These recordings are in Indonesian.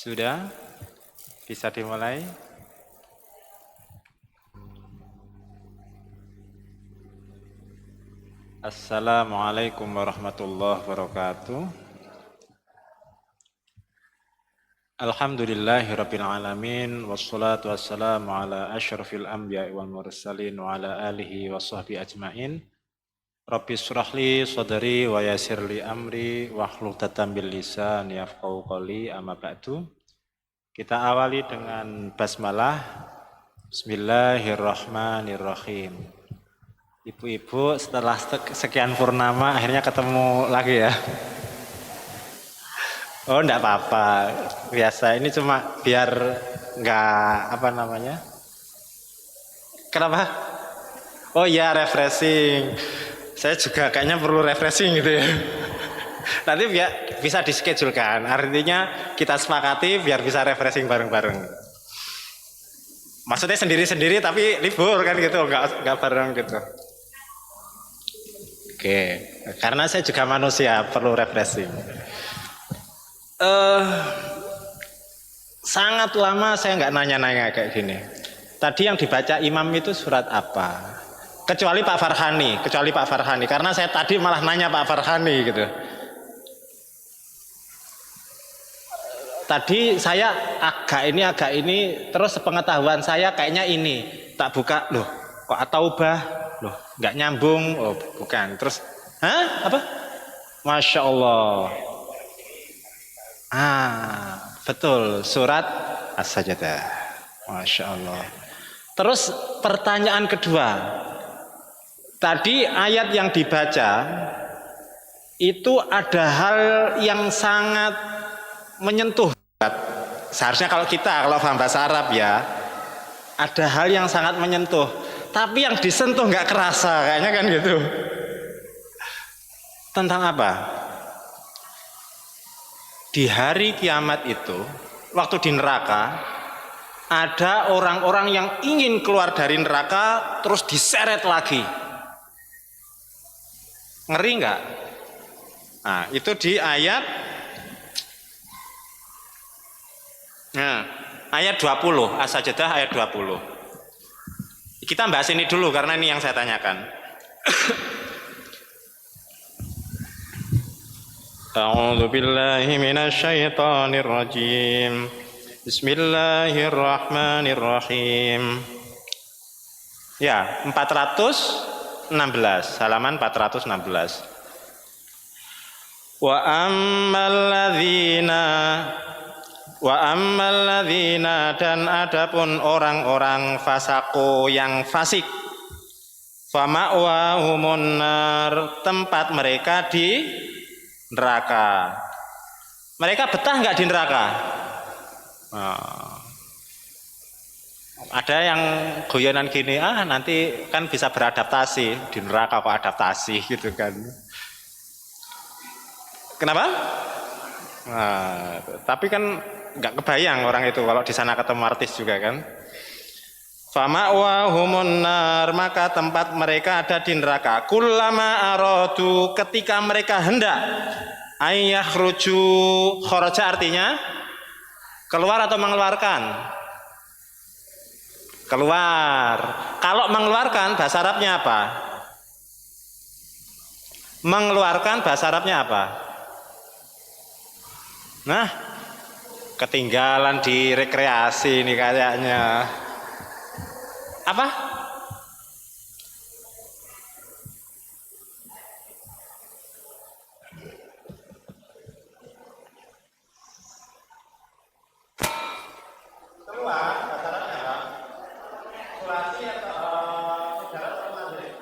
Sudah bisa dimulai. Assalamualaikum warahmatullahi wabarakatuh. Alhamdulillahirabbil alamin wassalatu wassalamu ala asyrafil anbiya'i wal mursalin wa ala alihi washabbihi ajmain. Rabbi shrahli sadri wa yassirli amri wahlul 'uqdatam bil lisani yafqahu qawli, amma ba'du. Kita awali dengan basmalah. Bismillahirrahmanirrahim. Ibu-ibu, setelah sekian purnama akhirnya ketemu lagi ya. Oh, enggak apa-apa. Biasa, ini cuma biar enggak Kenapa? Oh iya, refreshing. Saya juga kayaknya perlu refreshing gitu ya. Nanti biar bisa dischedulekan. Artinya kita sepakati biar bisa refreshing bareng-bareng. Maksudnya sendiri-sendiri tapi libur kan gitu, enggak bareng gitu. Oke, karena saya juga manusia perlu refreshing. Sangat lama saya nggak nanya-nanya kayak gini. Tadi yang dibaca imam itu surat apa? Kecuali Pak Farhani, karena saya tadi malah nanya Pak Farhani gitu. Tadi saya agak ini, terus pengetahuan saya kayaknya ini. Tak buka, loh kok At-Taubah? Loh nggak nyambung, oh bukan. Terus, apa? Masya Allah. Betul, surat As-Sajdah. Masya Allah. Terus pertanyaan kedua. Tadi ayat yang dibaca itu ada hal yang sangat menyentuh. Seharusnya kalau paham bahasa Arab ya, ada hal yang sangat menyentuh. Tapi yang disentuh nggak kerasa, kayaknya kan gitu. Tentang apa? Di hari kiamat itu, waktu di neraka, ada orang-orang yang ingin keluar dari neraka terus diseret lagi. Ngeri nggak? Nah, itu di ayat 20, As-Sajdah ayat 20. Kita bahas ini dulu karena ini yang saya tanyakan. A'udzu billahi minasyaitonir rajim. Bismillahirrahmanirrahim. Ya, 416, halaman 416. Wa ammal ladzina dan adapun orang-orang fasaqu yang fasik, fama'wahumun nar, tempat mereka di neraka. Mereka betah nggak di neraka? Ada yang guyonan gini, nanti kan bisa beradaptasi di neraka, kok adaptasi gitu kan? Kenapa? Tapi kan nggak kebayang orang itu kalau di sana ketemu artis juga kan? Fama'wahumun nar, maka tempat mereka ada di neraka. Kullama aradu, ketika mereka hendak ayyakhruju, kharaja artinya keluar atau mengeluarkan? Keluar. Kalau mengeluarkan bahasa Arabnya apa? Mengeluarkan bahasa Arabnya apa? Nah, ketinggalan di rekreasi ini kayaknya. Apa? Keluar, bahasa Arabnya apa? Sulasi atau darat atau maghrib?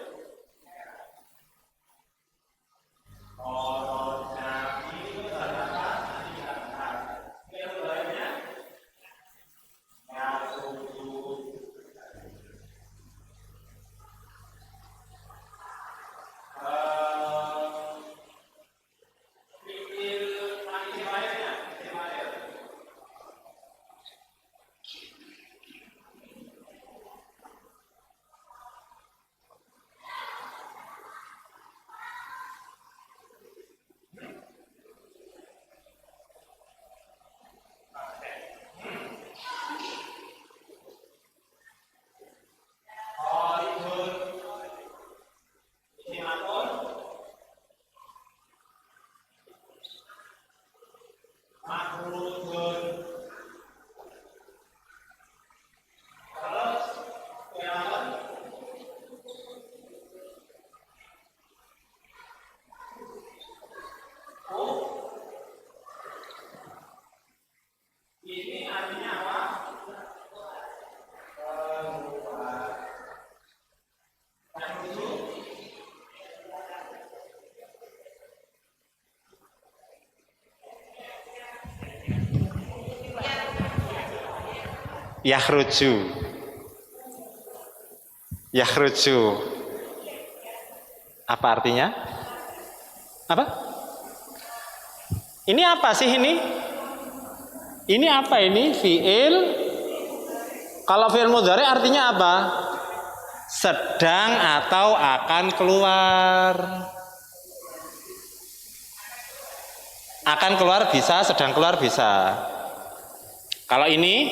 Yakhruju. Yakhruju. Apa artinya? Apa? Ini apa sih ini? Ini apa ini? Fi'il. Kalau fi'il mudhari artinya apa? Sedang atau akan keluar. Akan keluar bisa, sedang keluar bisa. Kalau ini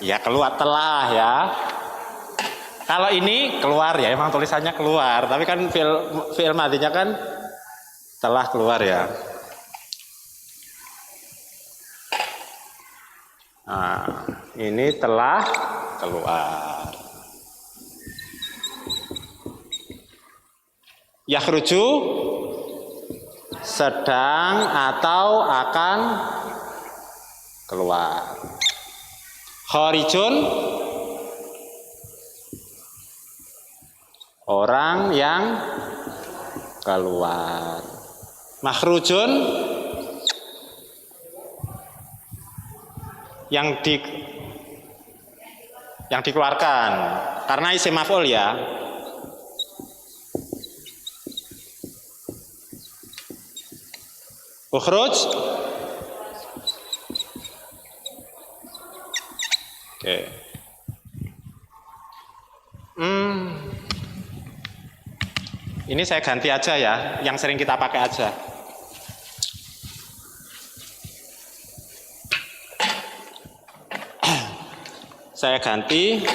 ya keluar telah ya. Kalau ini keluar ya, emang tulisannya keluar, tapi kan fi'il madinya kan telah keluar ya. Nah, ini telah keluar. Yakhruju sedang atau akan keluar. Kharijun orang yang keluar. Makhrujun yang dikeluarkan karena isim maf'ul ya. Ukhruj. Oke. Ini saya ganti aja ya, yang sering kita pakai aja. Saya ganti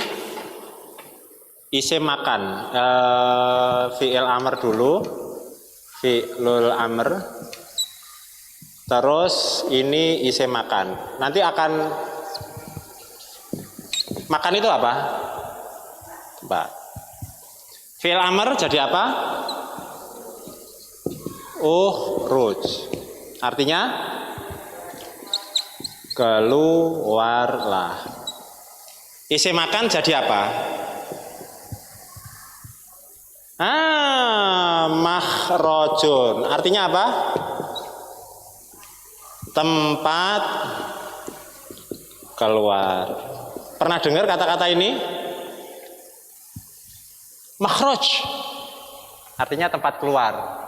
isim makan, fi'il amr dulu, fi'lul amr, terus ini isim makan. Nanti akan makan itu apa? Mbak. Fi'il amr jadi apa? Ukhruj. Artinya keluarlah. Isim makan jadi apa? Makhrajun. Artinya apa? Tempat keluar. Pernah dengar kata-kata ini? Makhraj. Artinya tempat keluar.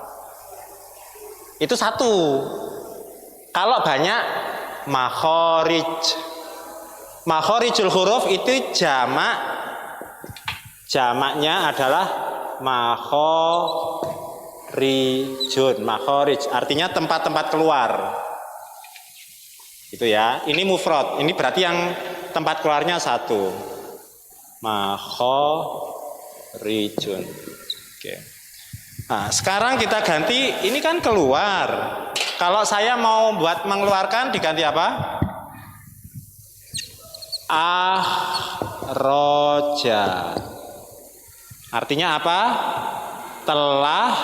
Itu satu. Kalau banyak makharij. Makharijul huruf itu jamaknya adalah makharijun. Makharij artinya tempat-tempat keluar. Itu ya. Ini mufrad. Ini berarti yang tempat keluarnya satu. Makharijun. Oke. Nah, sekarang kita ganti, ini kan keluar. Kalau saya mau buat mengeluarkan diganti apa? Akhraja. Artinya apa? Telah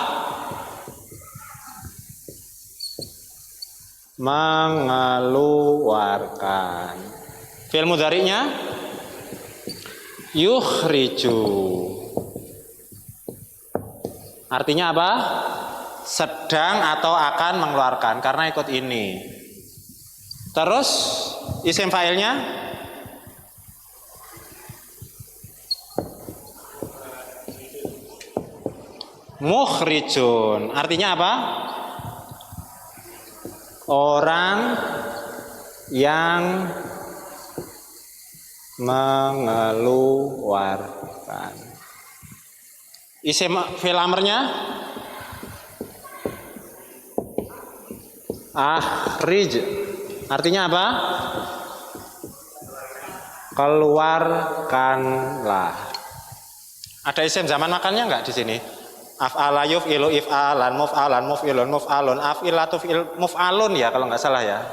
mengeluarkan. Fi'il mudhari'nya yukhriju. Artinya apa? Sedang atau akan mengeluarkan, karena ikut ini. Terus isim fa'ilnya mukhrijun. Artinya apa? Orang yang mengeluarkan. Isim fi'il amrnya akhrij. Artinya apa? Keluarkanlah. Ada isim zaman makannya enggak di sini? Af'ala yuf'ilu if'alan, muf'alan, muf'ilun, muf'alun, af'ilatu muf'alun ya kalau nggak salah ya.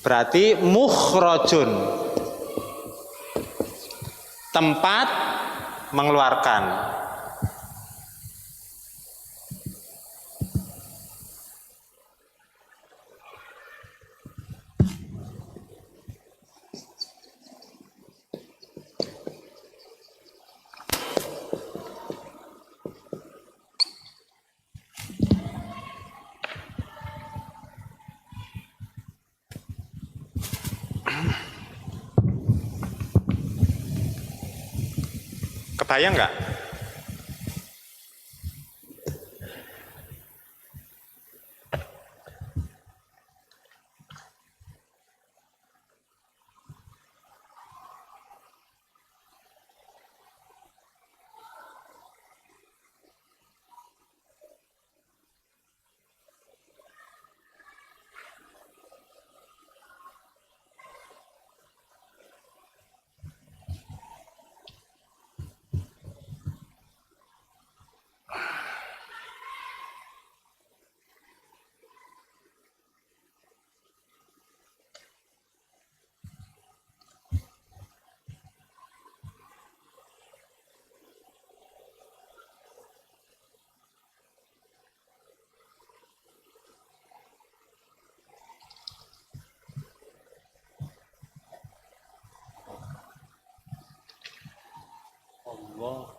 Berarti mukhrajun. Tempat mengeluarkan. Kebayang nggak? Allah.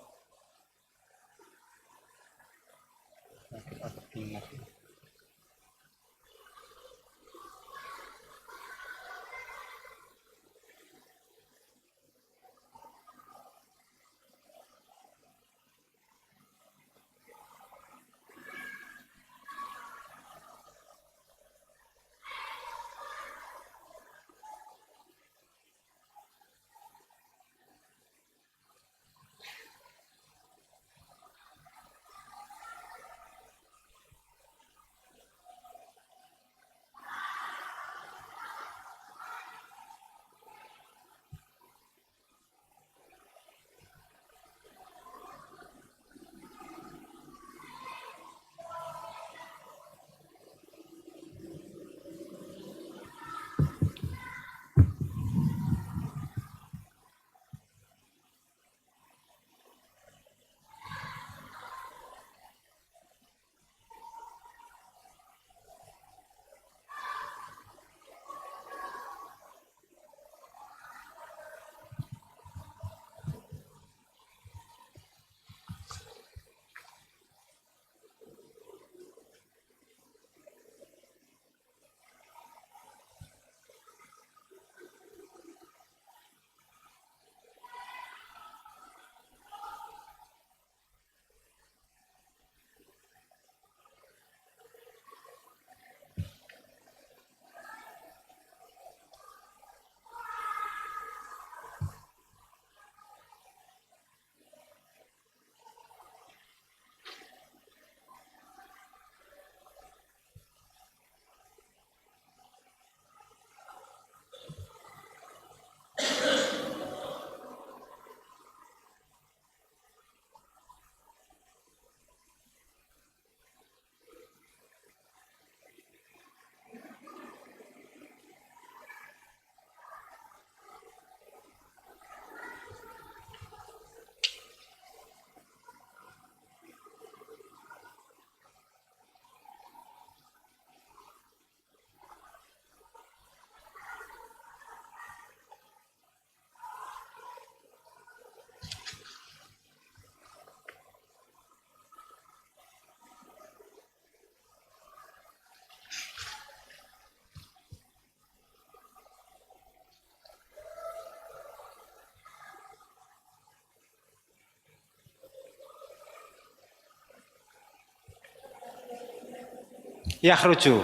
Yakhruju.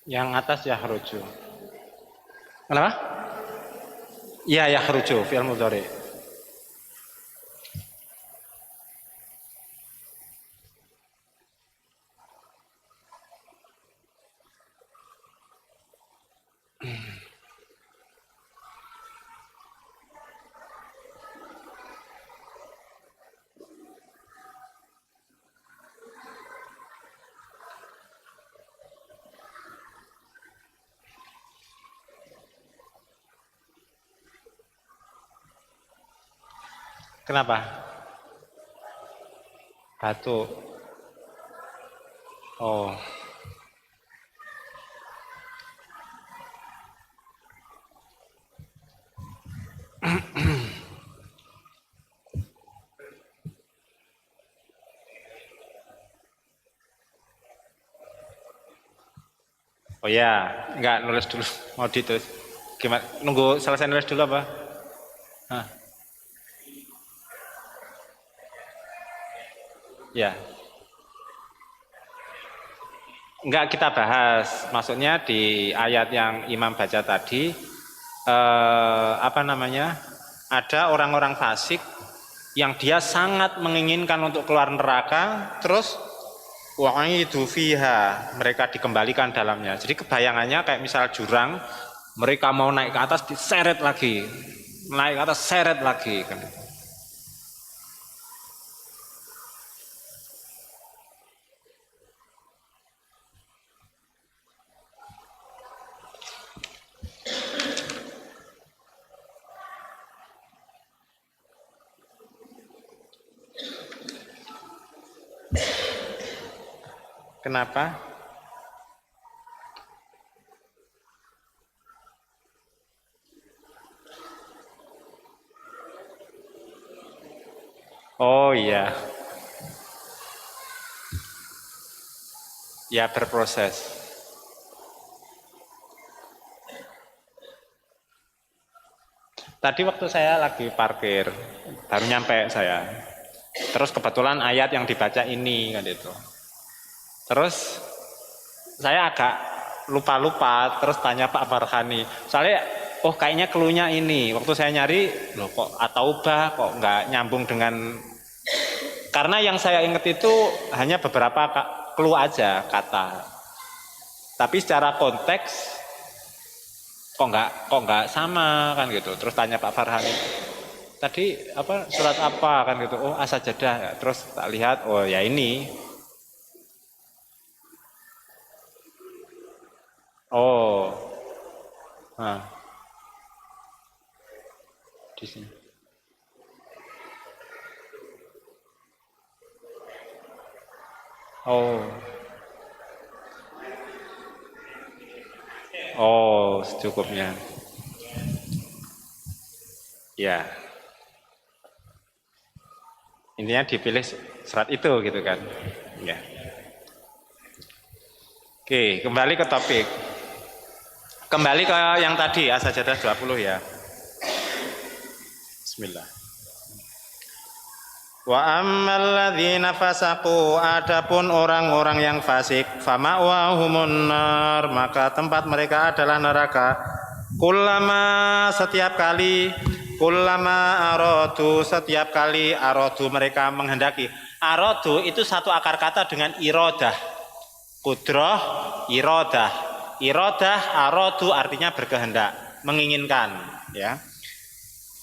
Yang atas yakhruju. Kenapa? Iya, yakhruju fi'il mudhari. Kenapa? Batuk. Oh. Oh ya, enggak nulis dulu. Mau ditulis. Gimana? Nunggu selesai nulis dulu apa? Hah. Ya, enggak kita bahas. Maksudnya di ayat yang Imam baca tadi, apa namanya? Ada orang-orang fasik yang dia sangat menginginkan untuk keluar neraka, terus wa'idu fiha, mereka dikembalikan dalamnya. Jadi kebayangannya kayak misal jurang, mereka mau naik ke atas diseret lagi, naik ke atas seret lagi kan. Kenapa? Oh iya, ya berproses. Tadi waktu saya lagi parkir, baru nyampe saya. Terus kebetulan ayat yang dibaca ini kan itu. Terus saya agak lupa-lupa, terus tanya Pak Farhani. Soalnya, oh kayaknya clue-nya ini. Waktu saya nyari, loh kok At-Taubah kok nggak nyambung dengan. Karena yang saya ingat itu hanya beberapa clue aja kata. Tapi secara konteks kok nggak sama kan gitu. Terus tanya Pak Farhani, tadi apa surat apa kan gitu. Oh As-Sajdah. Terus tak lihat, oh ya ini. Oh, nah, di sini. Oh, oh secukupnya. Ya, intinya dipilih surat itu gitu kan. Ya. Oke, kembali ke topik. Kembali ke yang tadi As-Sajdah 20 ya. Bismillah. Wa ammal ladzina fasaqu, adapun orang-orang yang fasik, fama'wahumun nar, maka tempat mereka adalah neraka. Kullama setiap kali, kullama aradu setiap kali, aradu mereka menghendaki. Aradu itu satu akar kata dengan iradah. Kudrah, iradah. Iradah, aradu artinya berkehendak, menginginkan, ya.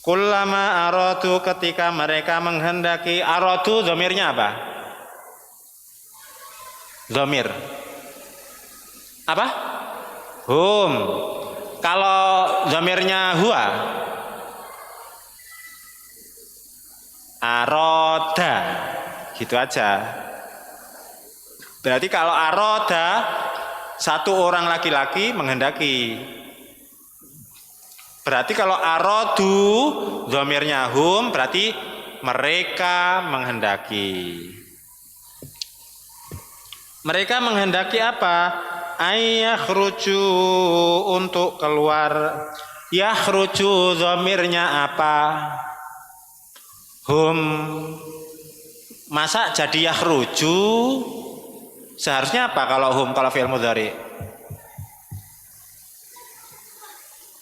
Kullama aradu ketika mereka menghendaki, aradu dhamirnya apa? Dhamir. Apa? Hum. Kalau dhamirnya huwa, aroda. Gitu aja. Berarti kalau aroda, satu orang laki-laki menghendaki. Berarti kalau arodu, dhamirnya hum, berarti mereka menghendaki. Mereka menghendaki apa? Ayakhruju, untuk keluar. Yakhruju dhamirnya apa? Hum. Masa jadi yakhruju? Seharusnya apa kalau hum, kalau fi'il mudhari?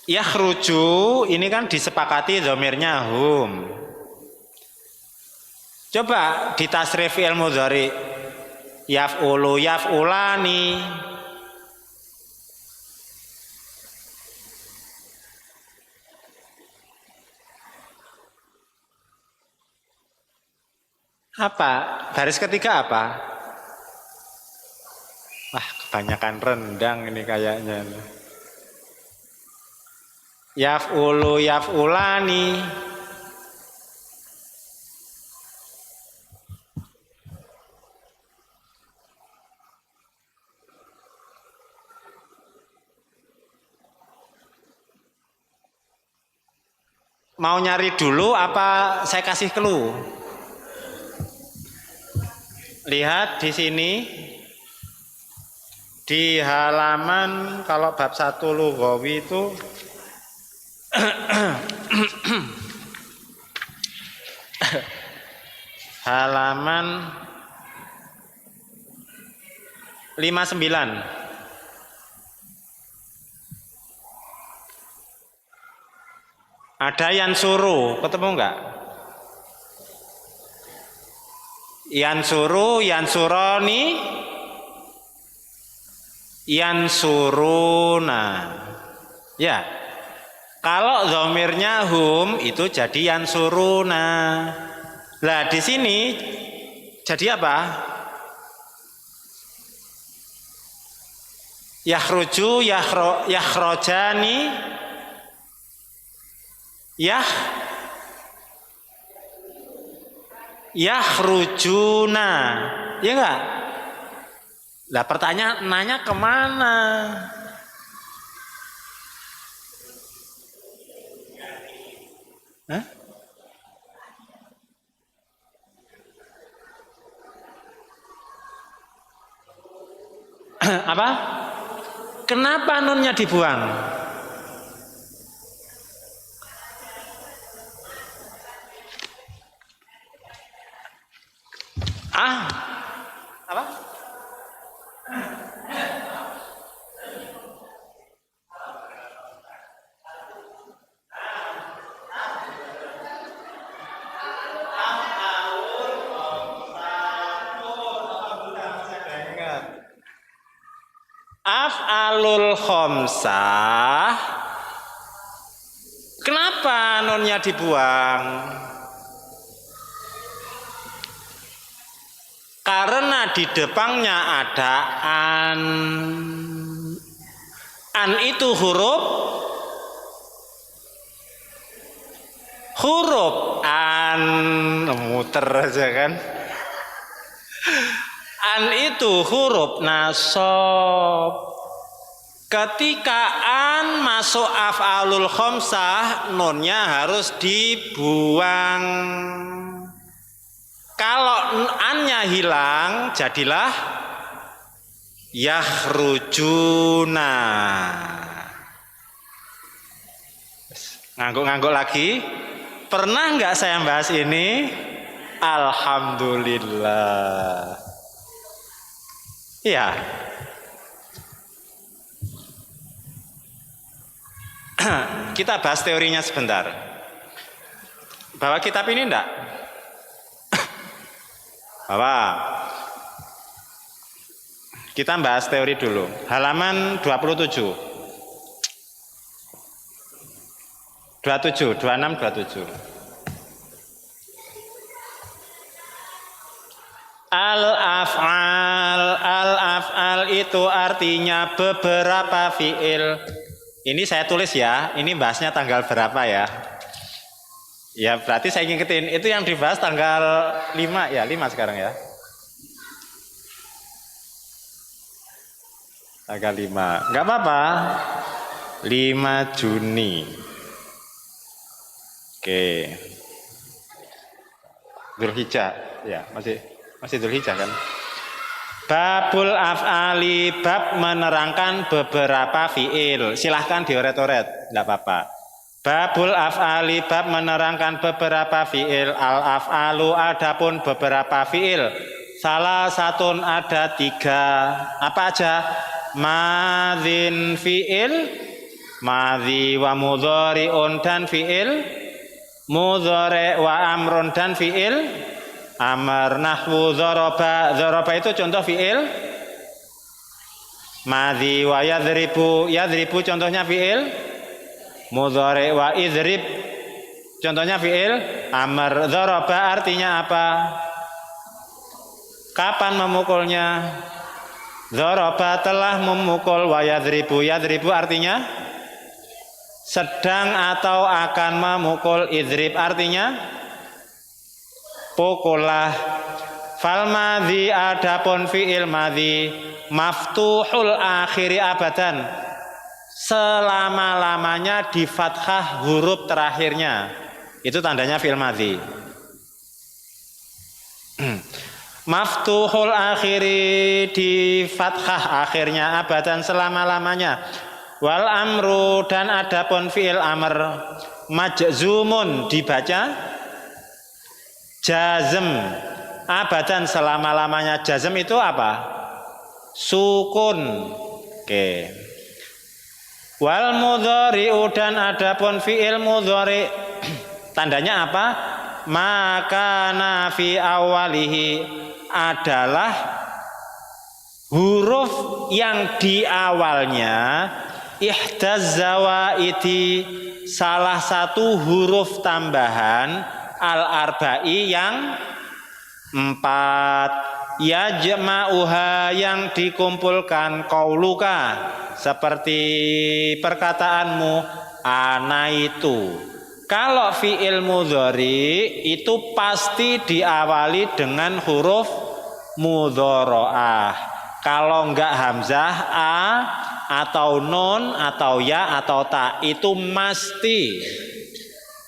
Yakhruju ini kan disepakati dhamirnya hum. Coba ditasrif fi'il mudhari. Yaf'ulu, yaf'ulani. Apa? Baris ketiga apa? Wah, kebanyakan rendang ini kayaknya. Yaf'ulu, yaf'ulani. Mau nyari dulu apa saya kasih clue? Lihat di sini. Di halaman kalau bab 1 lughawi itu halaman 59. Ada yang suruh, ketemu enggak? Yang suruh, yang suroni, yang suruna. Ya, kalau dhamirnya hum itu jadi yang suruna. Lah di sini jadi apa? Yakhruju, yakhrojani, yakhrujuna, ya enggak? Lah pertanyaan nanya kemana? Hah? Apa? Kenapa nunnya dibuang? Apa? Af'alul khomsah. Kenapa nunnya dibuang? Karena di depannya ada an. An itu huruf an, muter aja kan. An itu huruf nasab. Ketika an masuk af'alul khomsah, nunnya harus dibuang. Kalau annya hilang, jadilah yakhrujuna. Ngangguk-ngangguk lagi. Pernah nggak saya bahas ini? Alhamdulillah. Iya. Kita bahas teorinya sebentar. Bawa kitab ini enggak? Bawa. Kita bahas teori dulu. Halaman 27. 26, 27. Al-af'al itu artinya beberapa fi'il. Ini saya tulis ya, ini bahasnya tanggal berapa ya? Ya berarti saya ngingetin, itu yang dibahas tanggal 5 ya, 5 sekarang ya. Tanggal 5, nggak apa-apa. 5 Juni. Oke. Dzulhijjah, ya masih Dzulhijjah kan? Babul af'ali, bab menerangkan beberapa fi'il. Silahkan dioret-oret, enggak apa-apa. Babul af'ali, bab menerangkan beberapa fi'il. Al-af'alu, adapun beberapa fi'il. Salah satu ada 3. Apa aja? Madzin fi'il, madzi wa mudhari'un dan fi'il, mudhari' wa amrun dan fi'il amr. Nahwu dzaraba, dzaraba itu contoh fi'il. Madzi wa yadribu, yadribu contohnya fi'il. Mudhari' wa idrib contohnya fi'il amr. Dzaraba artinya apa? Kapan memukulnya? Dzaraba telah memukul. Wa yadribu, yadribu artinya sedang atau akan memukul. Idrib artinya pukullah. Fal madzi, adapun fi'il madzi, maftuhul akhiri abadan, selama-lamanya di fathah huruf terakhirnya. Itu tandanya fi'il madzi. Maftuhul akhiri, di fathah akhirnya, abadan selama-lamanya. Wal amru, dan adapun fi'il amr, majzumun dibaca jazm, abadan selama-lamanya. Jazm itu apa? sukun. Oke. Wal mudhari'u dan adapun fi'il mudhari' tandanya apa? Maka fi awalihi adalah huruf yang di awalnya ihdaz zawaidi, salah satu huruf tambahan al-arba'i yang 4, yajma'uha yang dikumpulkan, qauluka seperti perkataanmu ana itu. Kalau fi'il mudhari itu pasti diawali dengan huruf mudharaah. Kalau enggak hamzah a atau nun atau ya atau ta, itu mesti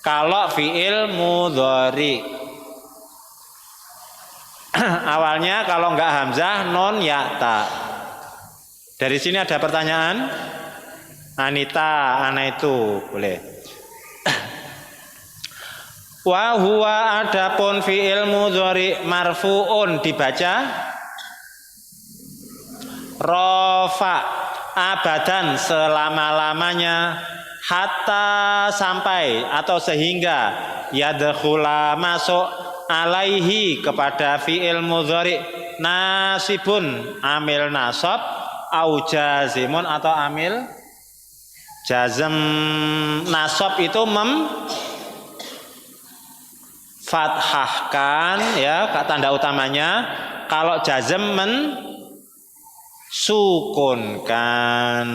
kalau fi'il mudhari. Awalnya kalau enggak hamzah nun ya ta. Dari sini ada pertanyaan? Anita, ana itu boleh. Wa huwa adapun fi'il mudhari marfu'un dibaca rafa abadan selama-lamanya, hatta sampai atau sehingga yadkhula masuk alaihi kepada fi'il mudhari nasibun amil nasab au jazimun atau amil jazm. Nasab itu fathahkan ya, tanda utamanya. Kalau jazm mensukunkan.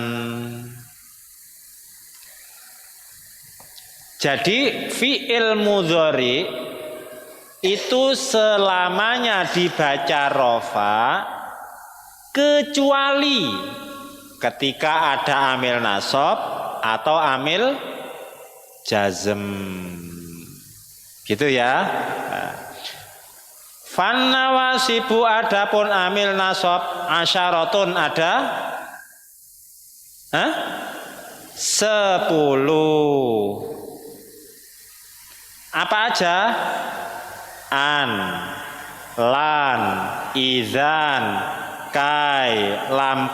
Jadi fi'il mudhari itu selamanya dibaca rofa kecuali ketika ada amil nasab atau amil jazm. Gitu ya. Fan nawasibu adapun amil nasab asyaratun ada 10. Apa aja? An, lan, izan, kai, lam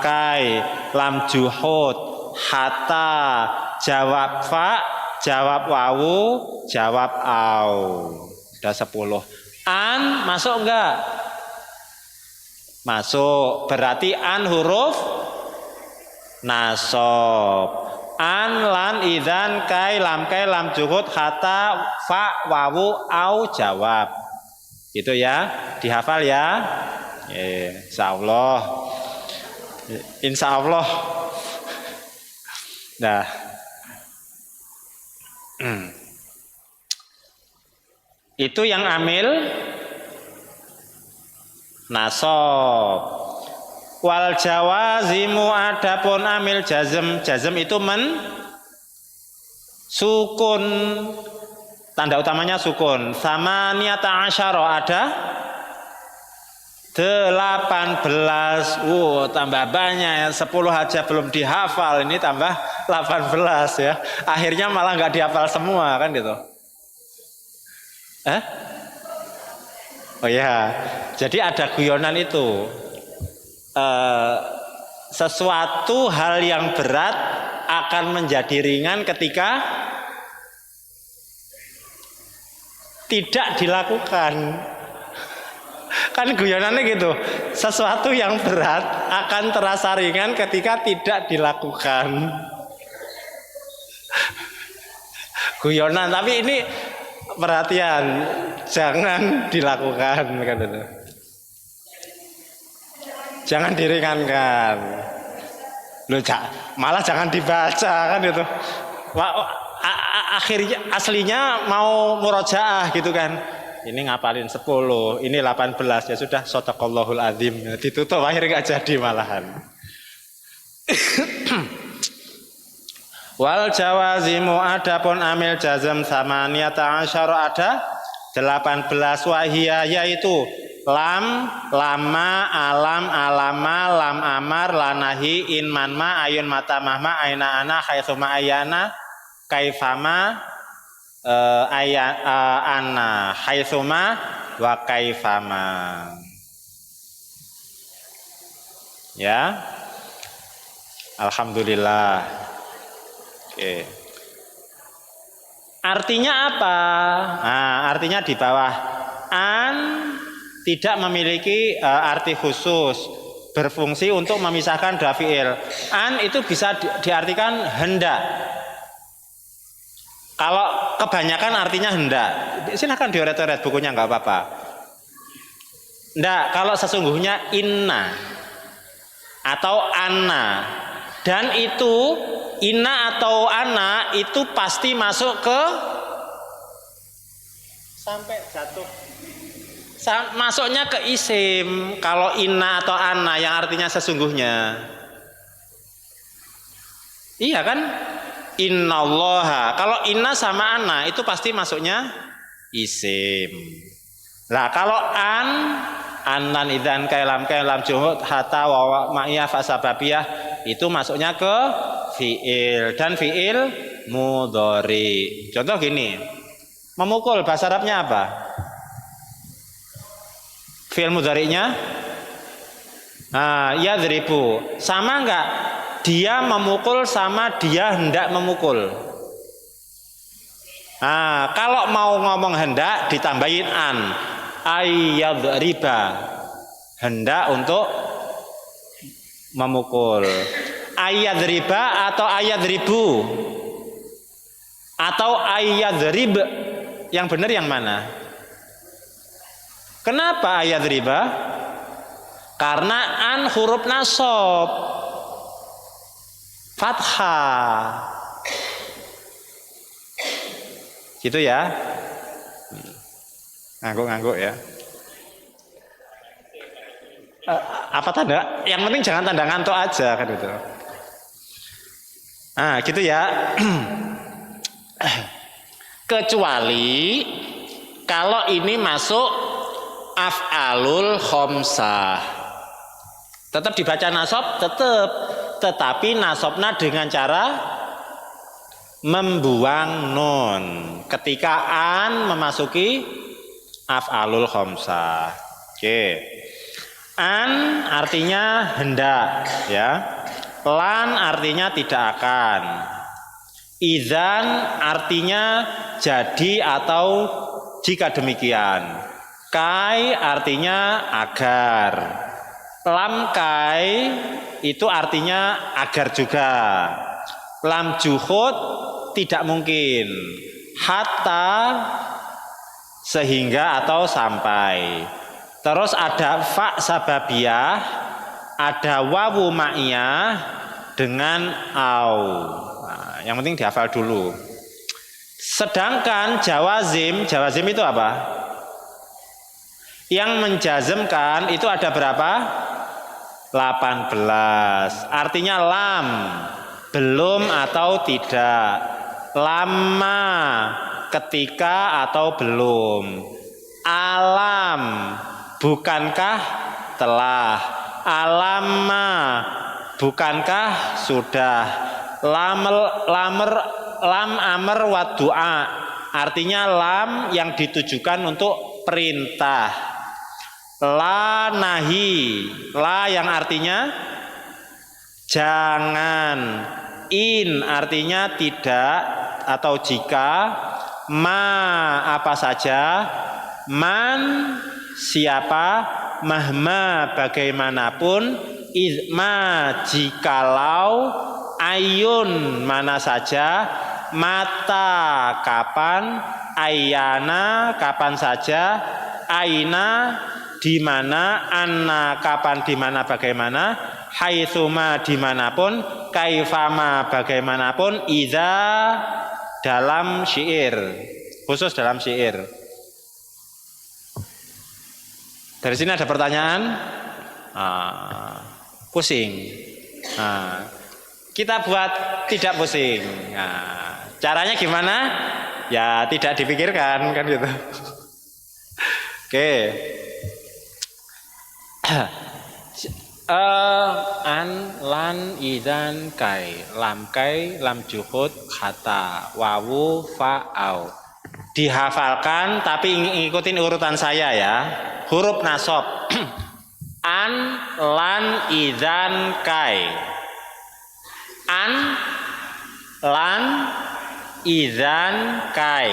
juhud, hatta, jawab fa, jawab wawu, jawab au. Sudah 10. An masuk enggak? Masuk. Berarti an huruf nasab. An, lan, idzan, kai, lam juhud, hatta, fa, wawu, au, jawab. Itu ya, dihafal ya. Insyaallah. Insyaallah. Nah. Itu yang amil nasab. Wal jawazimu adapun amil jazm. Jazm itu sukun. Tanda utamanya sukun. Sama niata asyara ada 18. Tambah banyak ya. 10 aja belum dihafal, ini tambah 18 ya. Akhirnya malah nggak dihafal semua kan gitu. Oh ya, jadi ada guyonan itu. Sesuatu hal yang berat akan menjadi ringan ketika tidak dilakukan. Kan guyonannya gitu. Sesuatu yang berat akan terasa ringan ketika tidak dilakukan. Guyonan, tapi ini perhatian, jangan dilakukan kan itu. Jangan diringankan. Loh, malah jangan dibaca kan itu. Akhirnya aslinya mau murojaah gitu kan. Ini ngapalin 10, ini 18, ya sudah shadaqallahul azim. Ditutup akhirnya gak jadi malahan. Wal jawazimu adapun amil jazm sama niata asyara ada 18 wahia, yaitu lam, lama, alam, alama, lam amar, lanahi, in manma, ayun mata mahma, aina ana, khaitsuma ayana, kaifama, ana, khaitsuma, wa kaifama. Ya. Alhamdulillah. Oke. Artinya apa? Nah, artinya di bawah an tidak memiliki arti khusus, berfungsi untuk memisahkan dua fiil. An itu bisa diartikan hendak. Kalau kebanyakan artinya hendak, silahkan dioret-oret bukunya, nggak apa-apa. Hendak, kalau sesungguhnya inna atau anna, dan itu inna atau anna itu pasti masuk ke sampai jatuh. Masuknya ke isim kalau inna atau anna yang artinya sesungguhnya. Iya kan? Innallaha. Kalau inna sama anna itu pasti masuknya isim. Nah, kalau anan idzan kailam juhud hatta wa ma'iyah fasababiyah itu masuknya ke fiil dan fiil mudhari. Contoh gini. Memukul bahasa Arabnya apa? Fi'il mudhari'nya yadribu. Sama enggak? Dia memukul sama dia hendak memukul. Kalau mau ngomong hendak ditambahin an. Ayyadriba. Hendak untuk memukul. Ayyadriba atau ayyadribu. Atau ayyadrib. Yang benar yang mana? Kenapa ayat riba? Karena an huruf nasab, fathah, gitu ya. Ngangguk-ngangguk ya. Apa tanda? Yang penting jangan tanda ngantuk aja kan itu. Gitu ya. Kecuali kalau ini masuk af'alul khamsah. Tetap dibaca nasab, tetapi nasabnya dengan cara membuang nun ketika an memasuki af'alul khamsah. Oke. An artinya hendak, ya. Lan artinya tidak akan. Idzan artinya jadi atau jika demikian. Kai artinya agar. Lam kai itu artinya agar juga. Lam juhud tidak mungkin. Hatta sehingga atau sampai. Terus ada fa sababiyah, ada wawu ma'iyah dengan au. Yang penting dihafal dulu. Sedangkan jawazim itu apa? Yang menjazmkan itu ada berapa? 18. Artinya lam, belum atau tidak. Lama, ketika atau belum. Alam, bukankah telah. Alama, bukankah sudah. Lam amr wa du'a, artinya lam yang ditujukan untuk perintah. La nahi, la yang artinya jangan. In artinya tidak atau jika. Ma apa saja. Man siapa. Mahma bagaimanapun. Izma jikalau. Ayun mana saja. Mata kapan. Ayana kapan saja. Aina di mana. Anna kapan di mana bagaimana. Haitsuma dimanapun. Kaifama bagaimanapun. Idza dalam syair, khusus dalam syair. Dari sini ada pertanyaan. Pusing. Kita buat tidak pusing. Caranya gimana? Ya tidak dipikirkan kan gitu. Oke. An lan idzan kai lam juhud kata wawu fa'au. Dihafalkan tapi ngikutin urutan saya ya. Huruf nasab. An An lan idzan kai. An lan idzan kai.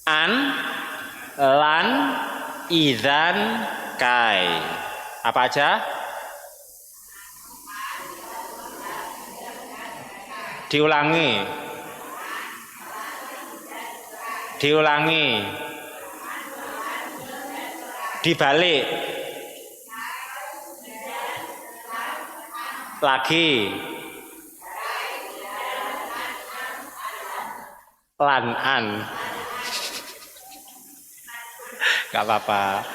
An lan idzan kai. Apa aja? Diulangi. Diulangi. Dibalik. Lagi. Lan-an. Gak apa-apa.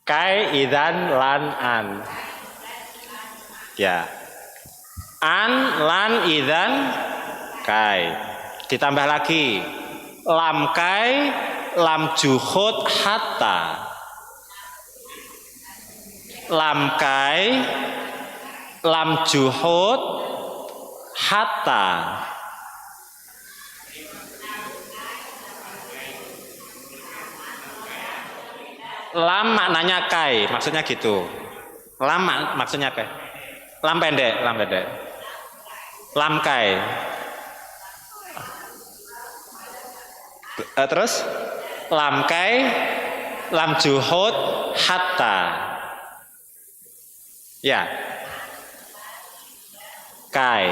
Kai idzan lan-an. Ya. An lan idzan kai. Ditambah lagi lam kai lam juhud hatta. Lam kai lam juhud hatta. Lam maknanya kai, maksudnya gitu. Lam maksudnya kai. Lam pendek, lam pendek. Lam kai. Terus lam kai lam juhud hatta. Ya. Kai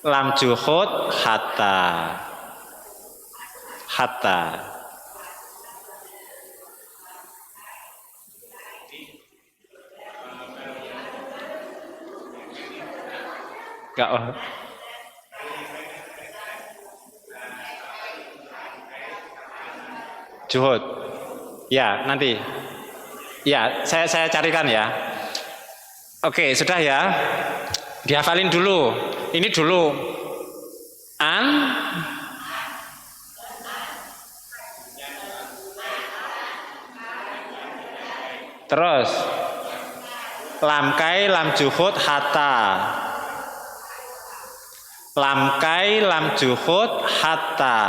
lam juhud hatta. Hatta. Gak oh. Juhud. Ya, nanti. Ya, saya carikan ya. Oke, sudah ya. Dihafalin dulu. Ini dulu. An terus lam kai lam juhud hatta. Lam kai lam juhud hatta.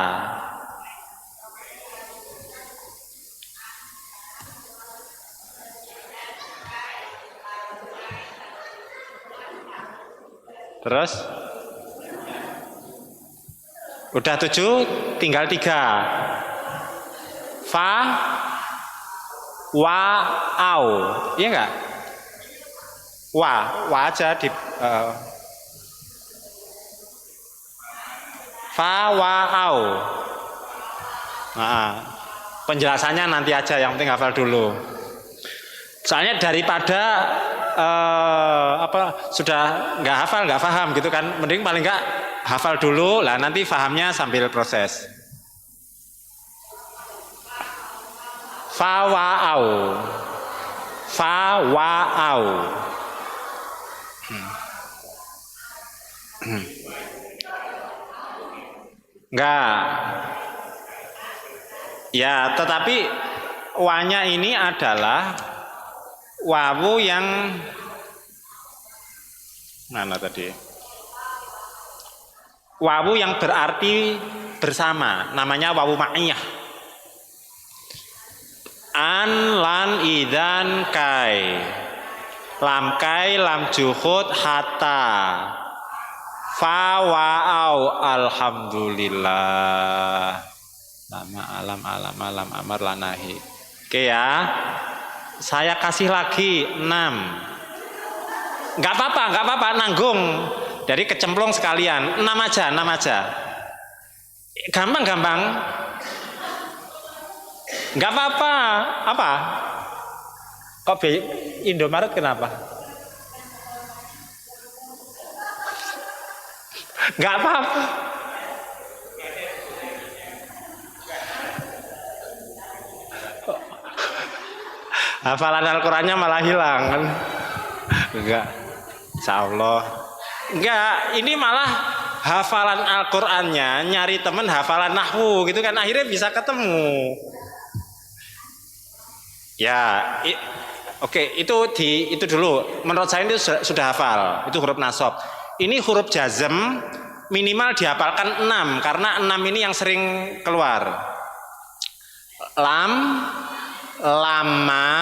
Terus udah 7, tinggal 3. Fa wa au. Iya enggak? Wa aja di fa wa au. Nah, penjelasannya nanti aja, yang penting hafal dulu. Soalnya daripada sudah nggak hafal, nggak paham gitu kan, mending paling nggak hafal dulu, lah nanti pahamnya sambil proses. Fa wa au. Fa wa au. Enggak. Ya, tetapi wanya ini adalah wawu yang mana tadi? Wawu yang berarti bersama, namanya wawu ma'iyah. An lan idzan kai. Lam kai lam juhud hatta. Fa wa au alhamdulillah. Lama alam amar lanahi. Oke ya. Saya kasih lagi 6. Enggak apa-apa, nanggung. Dari kecemplung sekalian. 6 aja. Gampang. Enggak apa-apa. Apa? Kok Indomaret kenapa? Enggak apa-apa. Hafalan Al-Qur'annya malah hilang kan? Enggak. Insyaallah. Enggak, ini malah hafalan Al-Qur'annya nyari temen hafalan nahwu gitu kan, akhirnya bisa ketemu. Ya, oke, itu dulu. Menurut saya itu sudah hafal. Itu huruf nasab. Ini huruf jazm minimal dihafalkan 6 karena 6 ini yang sering keluar. Lam, lama,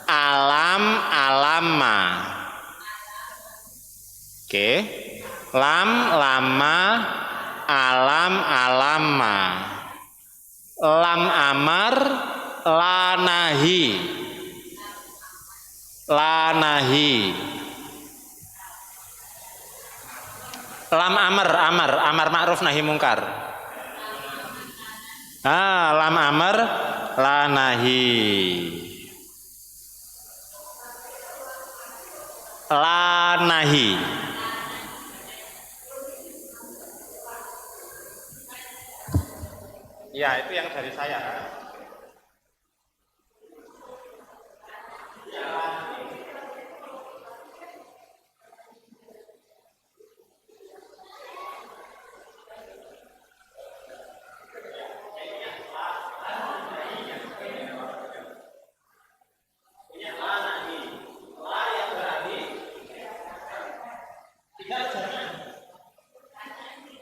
alam, alama. Oke. Lam, lama, alam, alama. Lam amar, lanahi. Lanahi. Lam amar, amar ma'ruf nahi mungkar. Lam amar, lanahi. Lanahi. Ya, itu yang dari saya.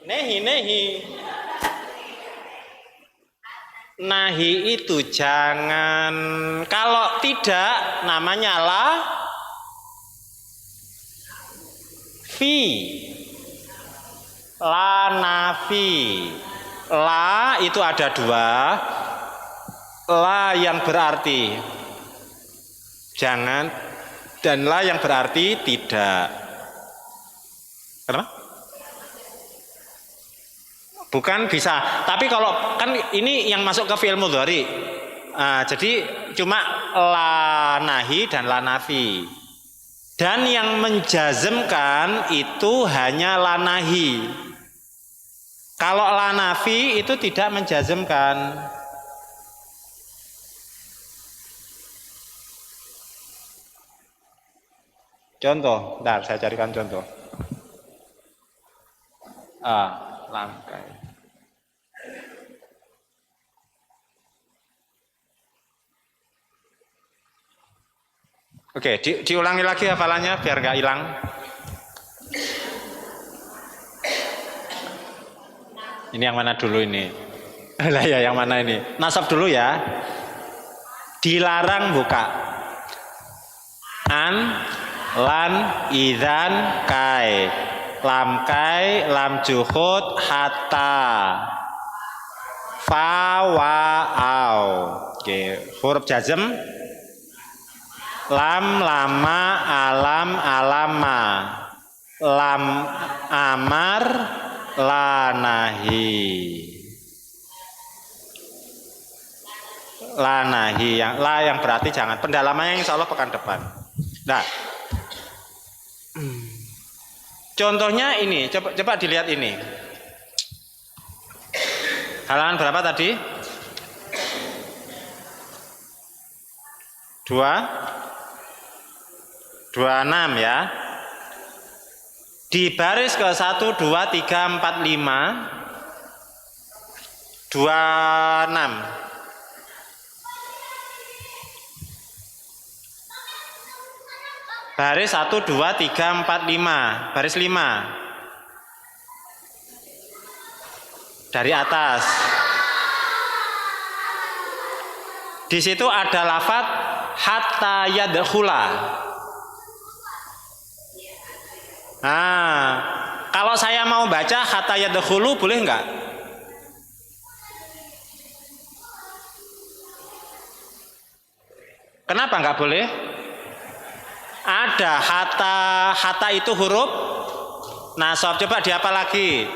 Nehi. Nahi itu jangan. Kalau tidak namanya la fi. La nafi. La itu ada dua. La yang berarti jangan dan la yang berarti tidak. Kenapa? Bukan bisa. Tapi kalau kan ini yang masuk ke fi'il mudhari. Jadi cuma la nahi dan la nafi. Dan yang menjazmkan itu hanya la nahi. Kalau la nafi itu tidak menjazmkan. Contoh, bentar saya carikan contoh. Langkai. Oke, diulangi lagi hafalannya biar nggak hilang. Ini yang mana dulu ini? Lah ya, yang mana ini? Nasab dulu ya. Dilarang buka. An, lan, idzan, kai. Lam kai, lam juhud, hatta. Fa, wa, au. Oke, huruf jazm. Lam, lama, alam, alama. Lam, amar, lanahi. Lanahi, yang la yang berarti jangan. Pendalamannya insya Allah pekan depan. Nah, contohnya ini, coba dilihat ini. Halaman berapa tadi? 26 ya. Di baris ke 1, 2, 3, 4, 5 26. Baris 1, 2, 3, 4, 5. Baris 5. Dari atas. Di situ ada lafaz hatta yadkhula. Kalau saya mau baca hatta yadkhulu boleh enggak? Kenapa enggak boleh? Ada hatta itu huruf nasab. Coba diapa lagi?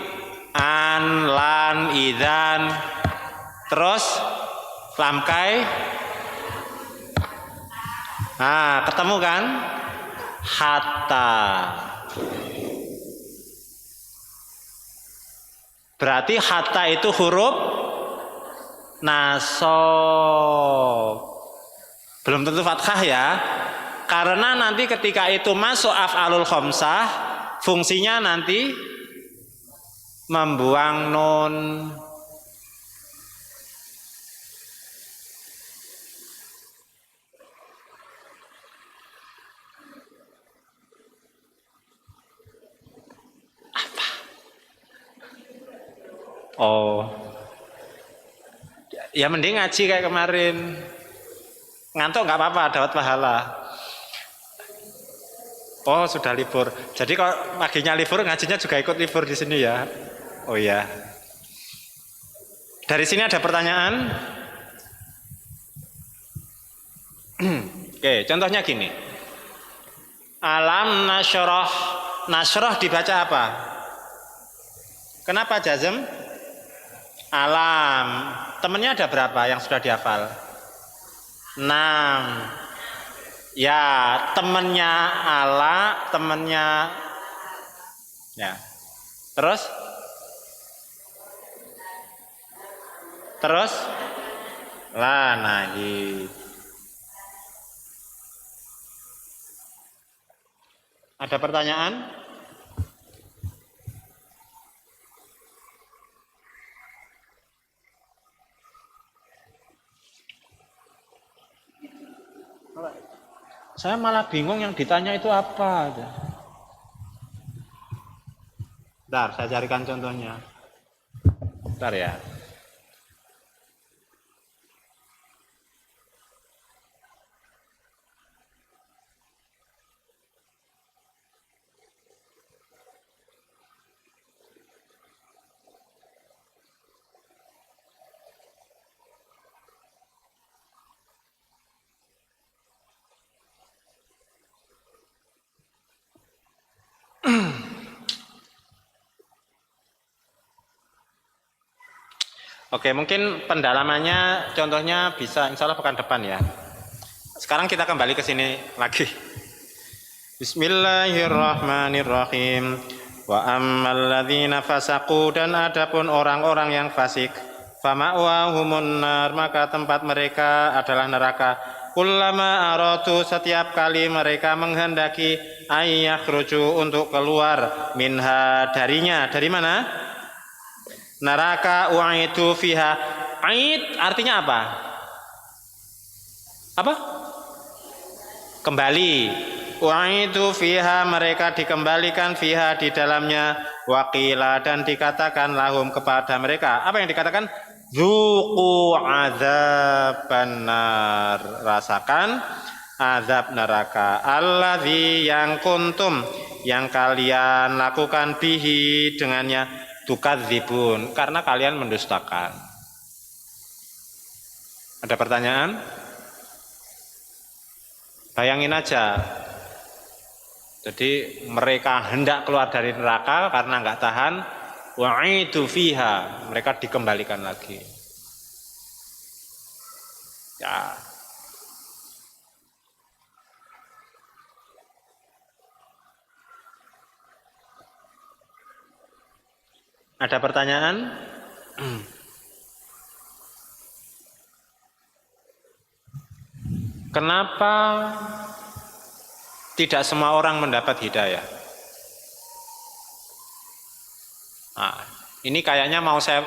An, lan, idzan, terus lam kai. Ketemu kan? Hatta. Berarti hatta itu huruf nasab. Belum tentu fathah ya. Karena nanti ketika itu masuk af'alul khamsah, fungsinya nanti membuang nun. Oh, ya mending ngaji kayak kemarin. Ngantuk nggak apa-apa, dapat pahala. Oh, sudah libur. Jadi kalau paginya libur, ngajinya juga ikut libur di sini ya. Oh iya. Dari sini ada pertanyaan. Oke, contohnya gini. Alam nasroh. Nasroh dibaca apa? Kenapa jazm? Alam. Temennya ada berapa yang sudah dihafal? 6. Ya, temennya ala, temennya ya. Terus la nahi. Ada pertanyaan? Saya malah bingung yang ditanya itu apa. Bentar, saya carikan contohnya. Bentar ya. Oke, mungkin pendalamannya contohnya bisa insya Allah pekan depan ya. Sekarang kita kembali ke sini lagi. Bismillahirrahmanirrahim. Wa ammal ladzina fasaqu, dan adapun orang-orang yang fasik, fama'wahumun nar, maka tempat mereka adalah neraka. Kullama aratu, setiap kali mereka menghendaki ayyakhruju, untuk keluar, minha, darinya. Dari mana? Neraka, u'idu fiha. Aid artinya apa? Apa? Kembali. U'idu fiha, mereka dikembalikan, fiha, di dalamnya. Waqila, dan dikatakan lahum, kepada mereka. Apa yang dikatakan? Dzuqu adzaban nar, rasakan azab neraka. Alladzi, yang kuntum, yang kalian lakukan, bihi, dengannya, tukadzibun, karena kalian mendustakan. Ada pertanyaan? Bayangin aja. Jadi mereka hendak keluar dari neraka karena nggak tahan, wa'idu fiha, mereka dikembalikan lagi. Ya. Ada pertanyaan? Kenapa tidak semua orang mendapat hidayah? Nah, ini kayaknya mau saya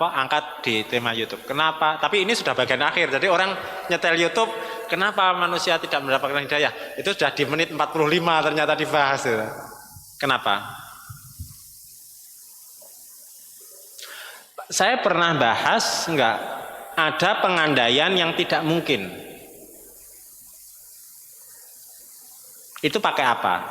angkat di tema YouTube. Kenapa? Tapi ini sudah bagian akhir. Jadi orang nyetel YouTube, kenapa manusia tidak mendapatkan hidayah? Itu sudah di menit 45 ternyata dibahas. Kenapa? Saya pernah bahas, enggak, ada pengandaian yang tidak mungkin. Itu pakai apa?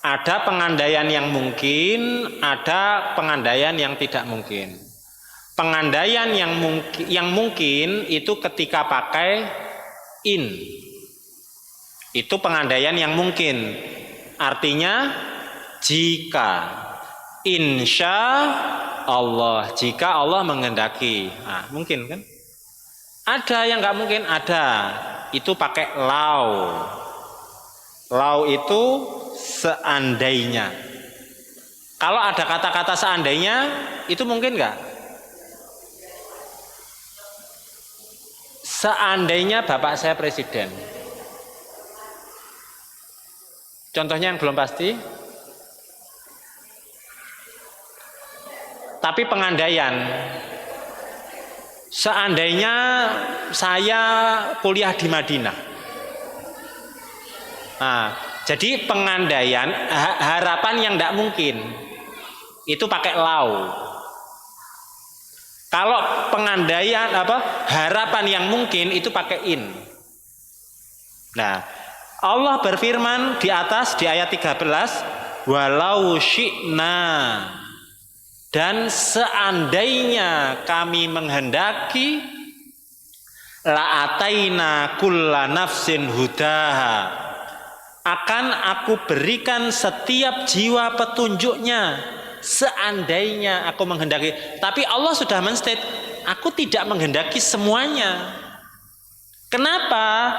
Ada pengandaian yang mungkin, ada pengandaian yang tidak mungkin. Pengandaian yang mungkin itu ketika pakai in. Itu pengandaian yang mungkin. Artinya jika, insya Allah, jika Allah menghendaki. Nah, mungkin kan? Ada yang nggak mungkin, ada. Itu pakai lau. Lau itu seandainya. Kalau ada kata-kata seandainya, itu mungkin nggak? Seandainya bapak saya presiden. Contohnya yang belum pasti. Tapi pengandaian, seandainya saya kuliah di Madinah. Nah, jadi pengandaian, harapan yang tidak mungkin, itu pakai lau. Kalau pengandaian harapan yang mungkin itu pakai in. Nah, Allah berfirman di atas di ayat 13, walau syi'na, dan seandainya kami menghendaki, la ataina kulla nafsin hudaha, akan aku berikan setiap jiwa petunjuknya. Seandainya aku menghendaki. Tapi Allah sudah menstate, aku tidak menghendaki semuanya. Kenapa?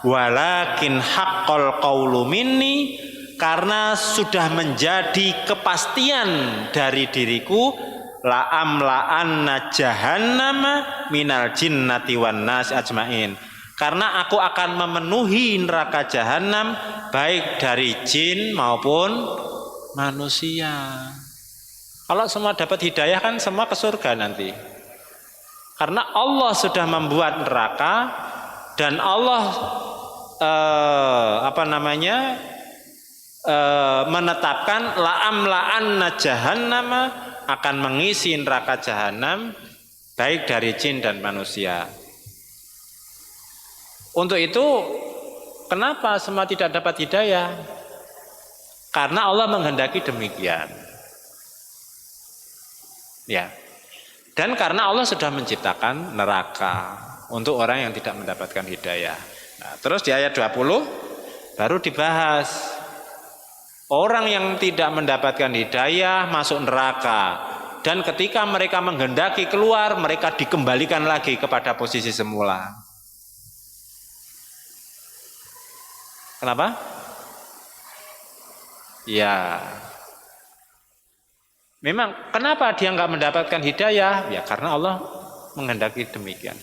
Walakin haqqal qawlu minni, karena sudah menjadi kepastian dari diriku, la amla'anna jahannama minal jinnati wan nas ajmain. Karena aku akan memenuhi neraka jahanam baik dari jin maupun manusia. Kalau semua dapat hidayah kan semua ke surga nanti. Karena Allah sudah membuat neraka dan Allah menetapkan la'amla'anna jahannama, akan mengisi neraka jahanam baik dari jin dan manusia. Untuk itu kenapa semua tidak dapat hidayah? Karena Allah menghendaki demikian. Ya. Dan karena Allah sudah menciptakan neraka untuk orang yang tidak mendapatkan hidayah. Nah, terus di ayat 20 baru dibahas orang yang tidak mendapatkan hidayah masuk neraka, dan ketika mereka menghendaki keluar, mereka dikembalikan lagi kepada posisi semula. Kenapa? Ya, memang kenapa dia nggak mendapatkan hidayah? Ya karena Allah menghendaki demikian.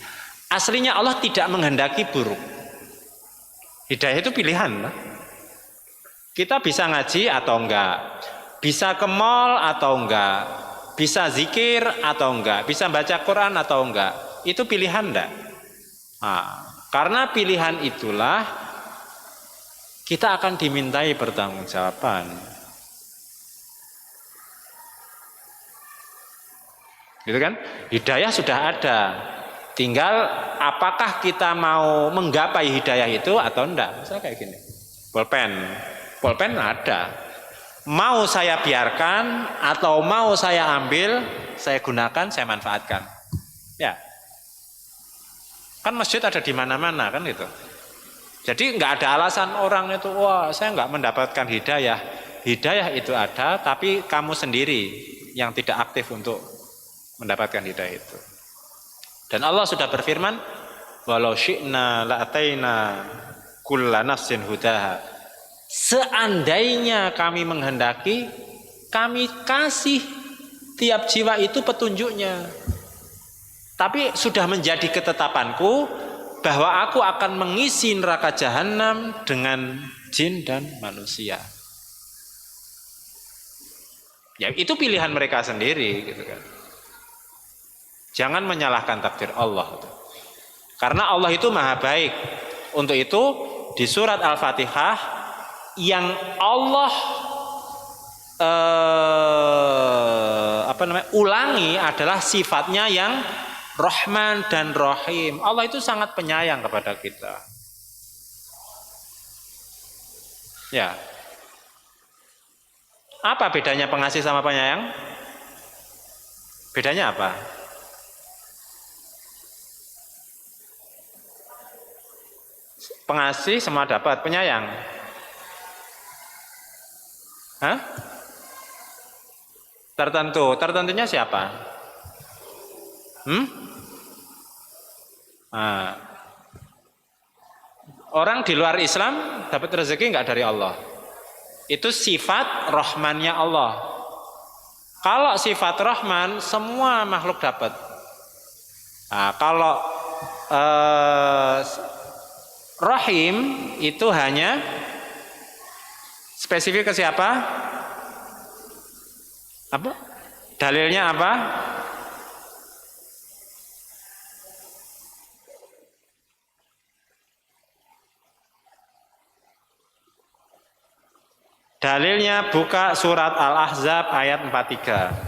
Aslinya Allah tidak menghendaki buruk. Hidayah itu pilihan. Kita bisa ngaji atau enggak, bisa ke mall atau enggak, bisa zikir atau enggak, bisa baca Quran atau enggak. Itu pilihan enggak? Nah, karena pilihan itulah kita akan dimintai pertanggungjawaban. Gitu kan? Hidayah sudah ada. Tinggal apakah kita mau menggapai hidayah itu atau enggak. Misalnya kayak gini. Pulpen ada. Mau saya biarkan atau mau saya ambil, saya gunakan, saya manfaatkan. Ya. Kan masjid ada di mana-mana kan gitu. Jadi enggak ada alasan orang itu, wah saya enggak mendapatkan hidayah. Hidayah itu ada, tapi kamu sendiri yang tidak aktif untuk mendapatkan hidayah itu. Dan Allah sudah berfirman, walau syi'na la'ataina kulla nafsin hudaha. Seandainya kami menghendaki, kami kasih tiap jiwa itu petunjuknya. Tapi sudah menjadi ketetapanku bahwa aku akan mengisi neraka jahanam dengan jin dan manusia. Ya itu pilihan mereka sendiri gitu kan. Jangan menyalahkan takdir Allah. Karena Allah itu maha baik. Untuk itu di surat Al-Fatihah yang Allah ulangi adalah sifatnya yang Rahman dan Rahim. Allah itu sangat penyayang kepada kita. Ya. Apa bedanya pengasih sama penyayang? Bedanya apa? Pengasih semua dapat, penyayang. Hah? Tertentunya siapa? Nah, orang di luar Islam dapat rezeki enggak dari Allah? Itu sifat Rahmannya Allah. Kalau sifat Rahman semua makhluk dapat. Nah, kalau Rahim itu hanya spesifik ke siapa? Apa? Dalilnya apa? Dalilnya buka surat Al-Ahzab ayat 43.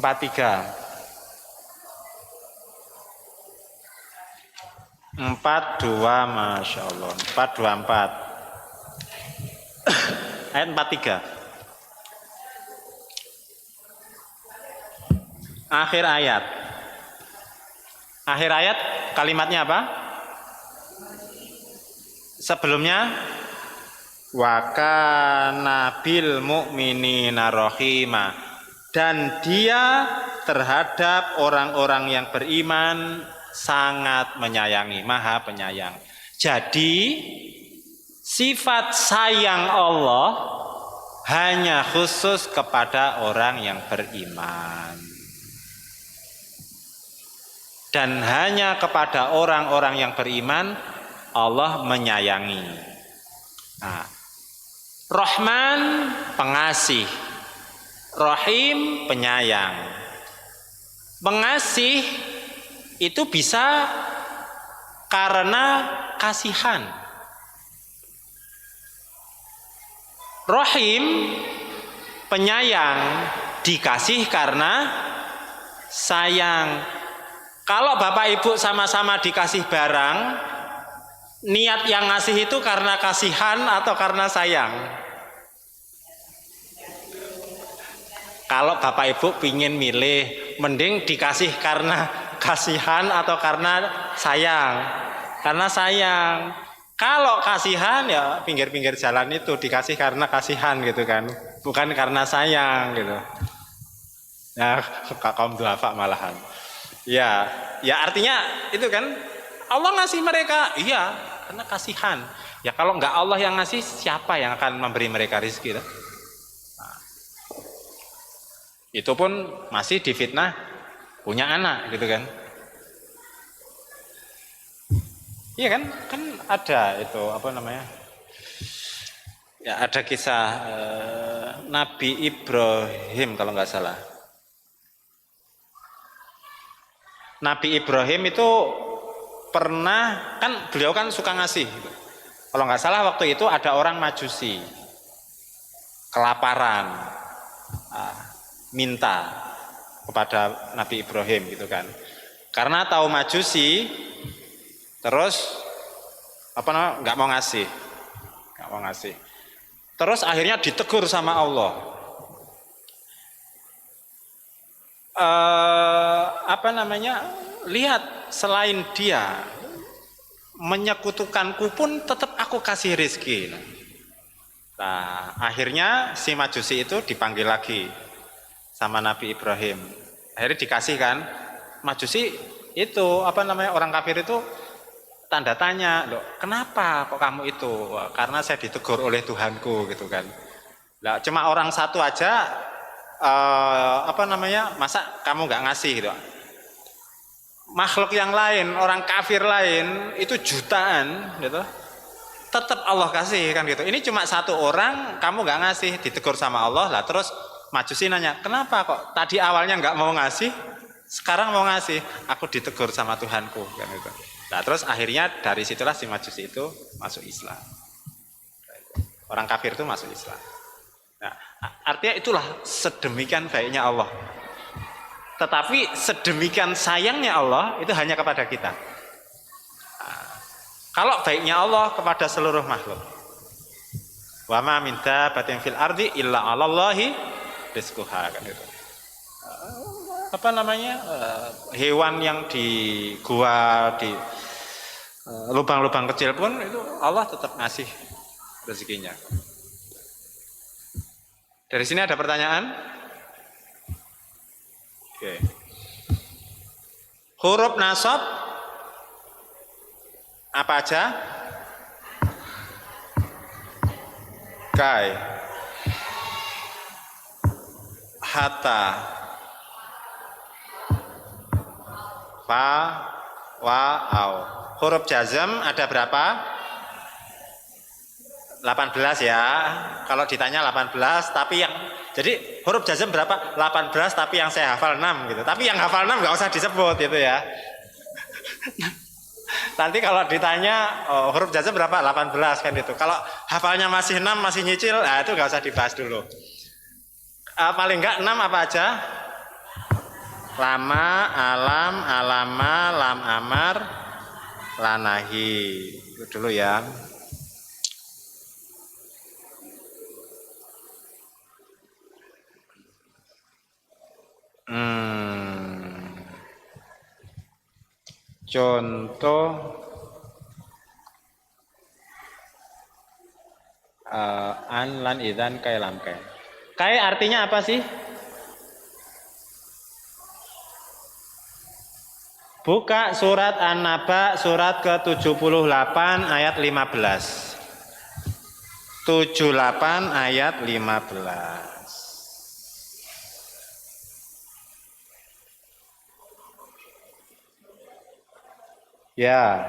43. 42, Masya Allah. 424. Ayat 43. Akhir ayat. Akhir ayat kalimatnya apa? Sebelumnya wa kana bil mu'minina rahima, dan dia terhadap orang-orang yang beriman sangat menyayangi, maha penyayang. Jadi sifat sayang Allah hanya khusus kepada orang yang beriman, dan hanya kepada orang-orang yang beriman Allah menyayangi. Nah, Rahman pengasih, Rahim penyayang. Pengasih itu bisa karena kasihan. Rahim penyayang dikasih karena sayang. Kalau bapak ibu sama-sama dikasih barang, niat yang ngasih itu karena kasihan atau karena sayang? Kalau bapak ibu pingin milih, mending dikasih karena kasihan atau karena sayang? Karena sayang. Kalau kasihan ya pinggir-pinggir jalan itu dikasih karena kasihan gitu kan, bukan karena sayang gitu. Ya kaum duafa malahan. Ya artinya itu kan Allah ngasih mereka, iya karena kasihan. Ya kalau enggak Allah yang ngasih, siapa yang akan memberi mereka rezeki? Nah, itu pun masih difitnah punya anak gitu kan. Iya kan ada itu apa namanya? Ya ada kisah Nabi Ibrahim kalau nggak salah. Nabi Ibrahim itu pernah, kan beliau kan suka ngasih. Kalau nggak salah waktu itu ada orang Majusi kelaparan, minta kepada Nabi Ibrahim gitu kan. Karena tahu Majusi, terus apa namanya, nggak mau ngasih. Terus akhirnya ditegur sama Allah. Lihat, selain dia menyekutukanku pun tetap aku kasih rezeki. Nah, akhirnya si Majusi itu dipanggil lagi sama Nabi Ibrahim. Akhirnya dikasih kan. Majusi itu orang kafir itu tanda tanya, loh, kenapa kok kamu itu? Karena saya ditegur oleh Tuhanku gitu kan. Nah, cuma orang satu aja masa kamu nggak ngasih gitu. Makhluk yang lain, orang kafir lain itu jutaan gitu, tetap Allah kasih kan gitu. Ini cuma satu orang kamu nggak ngasih, ditegur sama Allah lah. Terus Majusi nanya, kenapa kok tadi awalnya nggak mau ngasih, sekarang mau ngasih? Aku ditegur sama Tuhanku kan gitu. Nah terus akhirnya dari situlah si Majusi itu masuk Islam. Orang kafir itu masuk Islam. Nah, artinya itulah sedemikian baiknya Allah. Tetapi sedemikian sayangnya Allah itu hanya kepada kita. Nah, kalau baiknya Allah kepada seluruh makhluk. Wa ma min dabbatin fil ardi illa 'alallahi rizquha kan itu. Hewan yang di gua, di lubang-lubang kecil pun itu Allah tetap ngasih rezekinya. Dari sini ada pertanyaan? Oke. Huruf nasab apa aja? Kai, hatta, fa, wa, au. Huruf jazm ada berapa? 18 ya. Kalau ditanya 18, tapi yang jadi huruf jazm berapa? 18 tapi yang saya hafal 6 gitu. Tapi yang hafal 6 nggak usah disebut gitu ya. Nanti kalau ditanya huruf jazm berapa? 18 kan itu. Kalau hafalnya masih 6, masih nyicil, itu nggak usah dibahas dulu. Paling enggak 6 apa aja? Lama, alam, alama, lam amar, lanahi. Itu dulu ya. Contoh an lan idan kai lam kai. Kai artinya apa sih? Buka surat An-Naba surat ke-78 ayat 15. 78 ayat 15. Ya.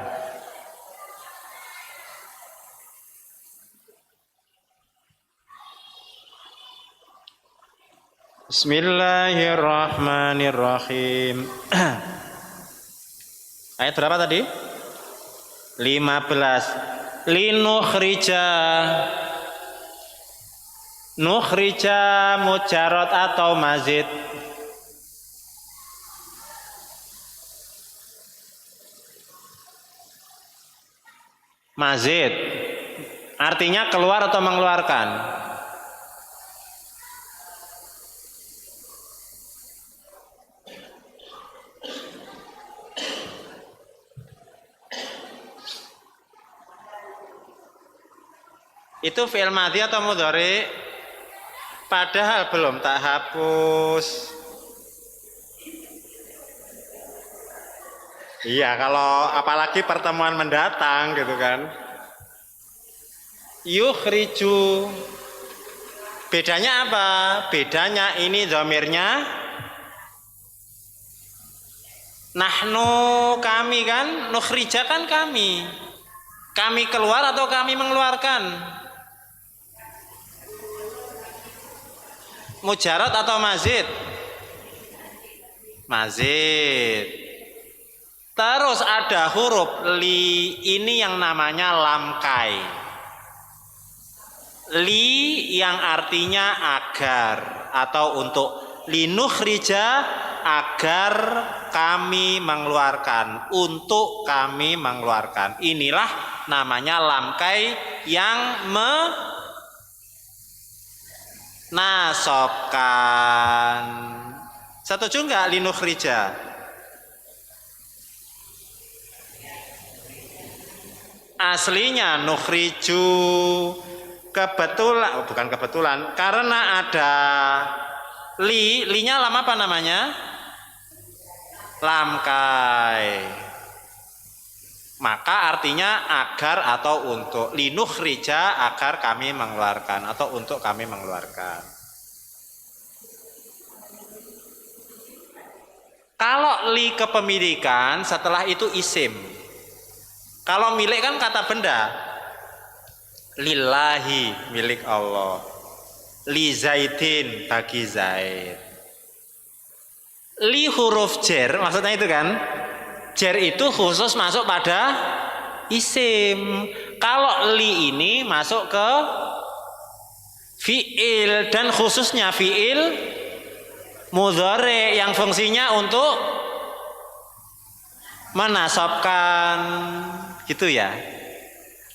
Bismillahirrahmanirrahim. Ayat berapa tadi? 15. Linukhrija. Nukhrija mujarrad atau mazid? Mazid. Artinya keluar atau mengeluarkan? Itu fi'il madhi atau mudhari? Padahal belum tak hapus. Iya, kalau apalagi pertemuan mendatang gitu kan. Yukhriju. Bedanya apa? Bedanya ini dhamirnya nahnu, kami kan, nukhrija kan kami. Kami keluar atau kami mengeluarkan? Mujarrad atau mazid? Mazid. Terus ada huruf li, ini yang namanya lam kai. Li yang artinya agar atau untuk, linukhrija agar kami mengeluarkan, untuk kami mengeluarkan. Inilah namanya lam kai yang menasobkan. Setuju enggak linukhrija? Aslinya nukhriju, kebetulan, bukan kebetulan, karena ada linya lam apa namanya? Lam kai. Maka artinya agar atau untuk, linukhrija agar kami mengeluarkan atau untuk kami mengeluarkan. Kalau li kepemilikan, setelah itu isim. Kalau milik kan kata benda. Lillahi, milik Allah. Li zaidin, bagi Zaid. Li huruf jer, maksudnya itu kan. Jer itu khusus masuk pada isim. Kalau li ini masuk ke fi'il, dan khususnya fi'il mudhari yang fungsinya untuk menasabkan. Gitu ya.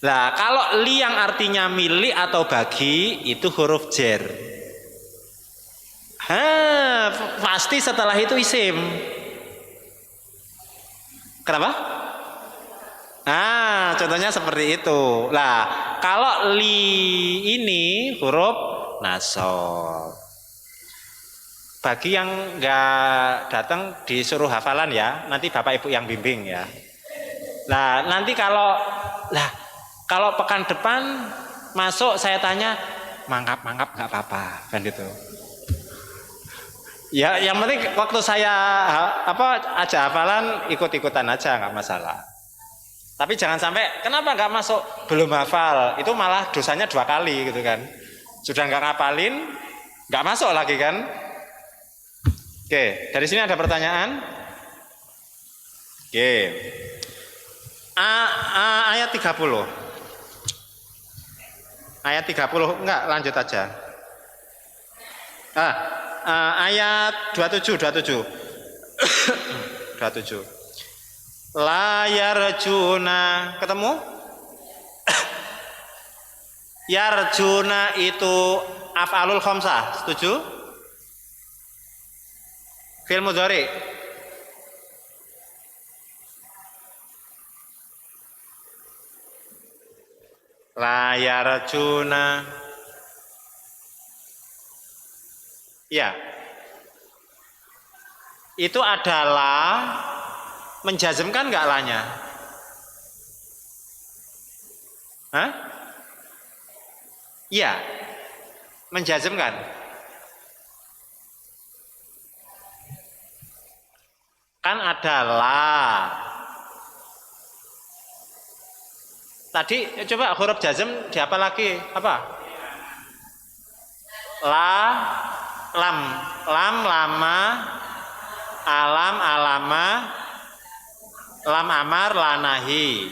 Nah, kalau li yang artinya milik atau bagi itu huruf jer. Pasti setelah itu isim. Kenapa? Nah, contohnya seperti itu. Nah, kalau li ini huruf nasab. Bagi yang nggak datang disuruh hafalan ya, nanti Bapak Ibu yang bimbing ya. Nah, nanti kalau pekan depan masuk saya tanya mangkap nggak apa-apa kan gitu. Ya, yang penting waktu saya aja hafalan ikut-ikutan aja nggak masalah. Tapi jangan sampai kenapa nggak masuk belum hafal, itu malah dosanya 2 kali gitu kan. Sudah nggak ngapalin, nggak masuk lagi kan. Oke, dari sini ada pertanyaan. Oke. Ayat 30. Ayat 30 enggak, lanjut aja. Ayat 27. 27. La yarjuna, ketemu? Yarjuna itu af'alul khamsah, setuju? Fi'il mudhari. La yarjuna. Ya. Itu adalah menjazmkan enggak lanya? Hah? Iya. Menjazmkan. Kan ada la. Tadi coba huruf jazm di apa lagi? Apa? La, lam, lama, alam, alama, lam amar, lanahi.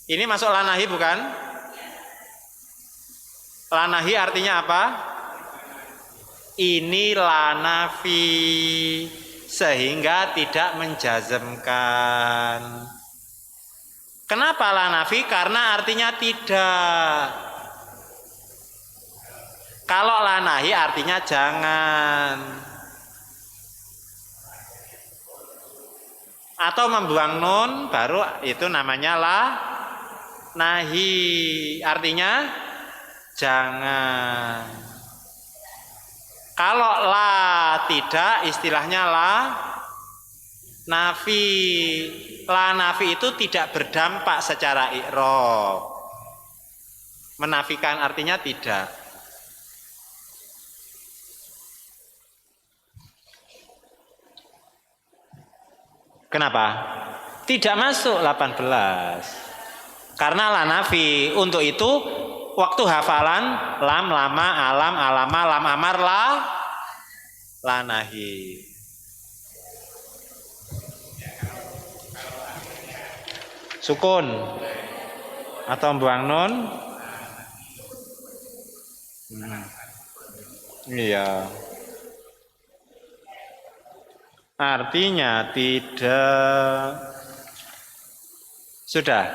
Ini masuk lanahi bukan? Lanahi artinya apa? Ini lanafi, sehingga tidak menjazmkan. Kenapa lanafi? Karena artinya tidak. Kalau lanahi artinya jangan. Atau membuang nun baru itu namanya la nahi. Artinya jangan. Kalau la tidak, istilahnya la nafi. La nafi itu tidak berdampak secara i'rab. Menafikan artinya tidak. Kenapa? Tidak masuk 18. Karena la nafi. Untuk itu waktu hafalan lam, lama, alam, alama, lam amar, la nahi. Sukun atau buang nun. Iya. Artinya tidak. Sudah.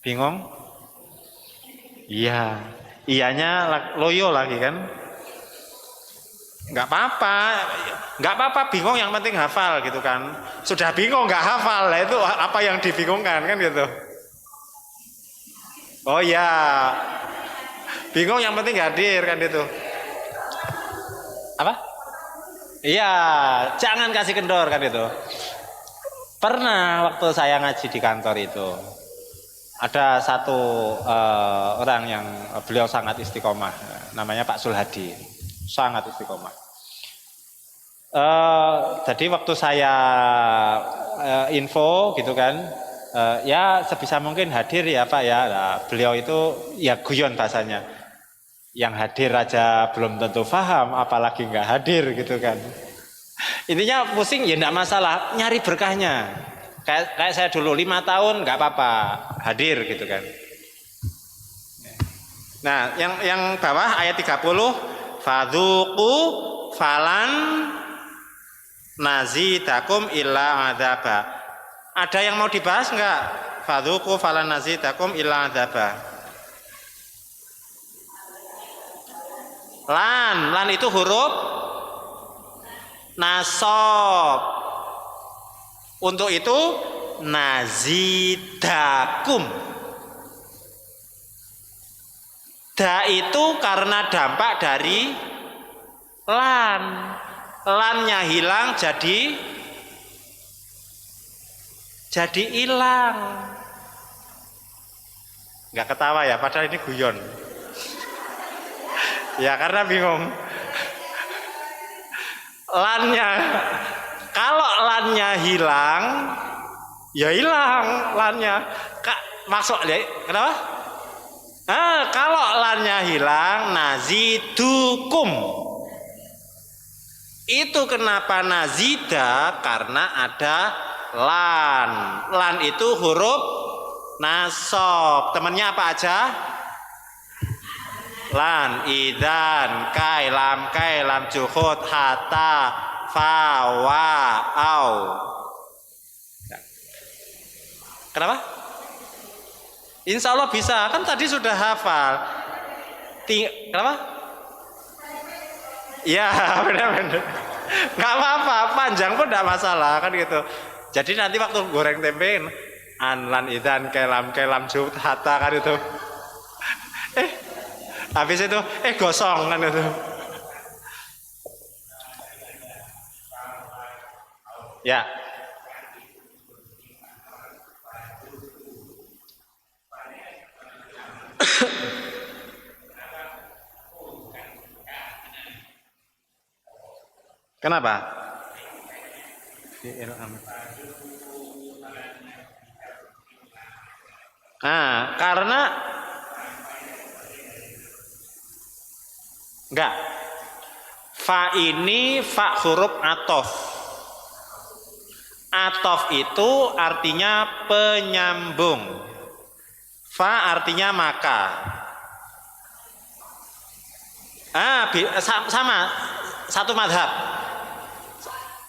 Bingung? Iya. Iyanya loyo lagi kan? Enggak apa-apa bingung, yang penting hafal gitu kan. Sudah bingung enggak hafal, lah itu apa yang dibingungkan kan gitu. Oh ya, bingung yang penting hadir kan itu. Apa? Iya, jangan kasih kendor kan itu. Pernah waktu saya ngaji di kantor itu, ada satu orang yang beliau sangat istiqomah, namanya Pak Sulhadi, sangat istiqomah. Jadi waktu saya info gitu kan, ya sebisa mungkin hadir ya Pak ya. Nah, beliau itu ya guyon bahasanya, yang hadir aja belum tentu paham, apalagi nggak hadir gitu kan. Intinya pusing ya enggak masalah, nyari berkahnya. Kayak saya dulu 5 tahun nggak apa-apa hadir gitu kan. Nah, yang bawah ayat 30, fadzuqu falan nazidakum illa adzaba. Ada yang mau dibahas enggak? Fadzuqu falan nazidakum illa adzaba. Lan itu huruf nasab. Untuk itu nazidakum. Da itu karena dampak dari lan. Lannya hilang jadi hilang. Enggak ketawa ya, padahal ini guyon. Ya karena bingung. Lannya, kalau lannya hilang, ya hilang lannya. Masuk ya, kenapa? Kalau lannya hilang, nazidukum. Itu kenapa nazida? Karena ada lan. Lan itu huruf nasab. Temannya apa aja? Lan, idan, kai, lam juhud, hatta, fa, wa, au. Kenapa? Insya Allah bisa, kan tadi sudah hafal. Kenapa? Ya benar-benar. Nggak apa-apa, panjang pun tidak masalah kan gitu. Jadi nanti waktu goreng tempe, anlan idan kelam jut hatta kan itu. Habis itu gosong kan itu. Ya. Kenapa? Nah, karena enggak. Fa ini fa huruf atof. Atof itu artinya penyambung. Fa artinya maka. Sama satu madhab.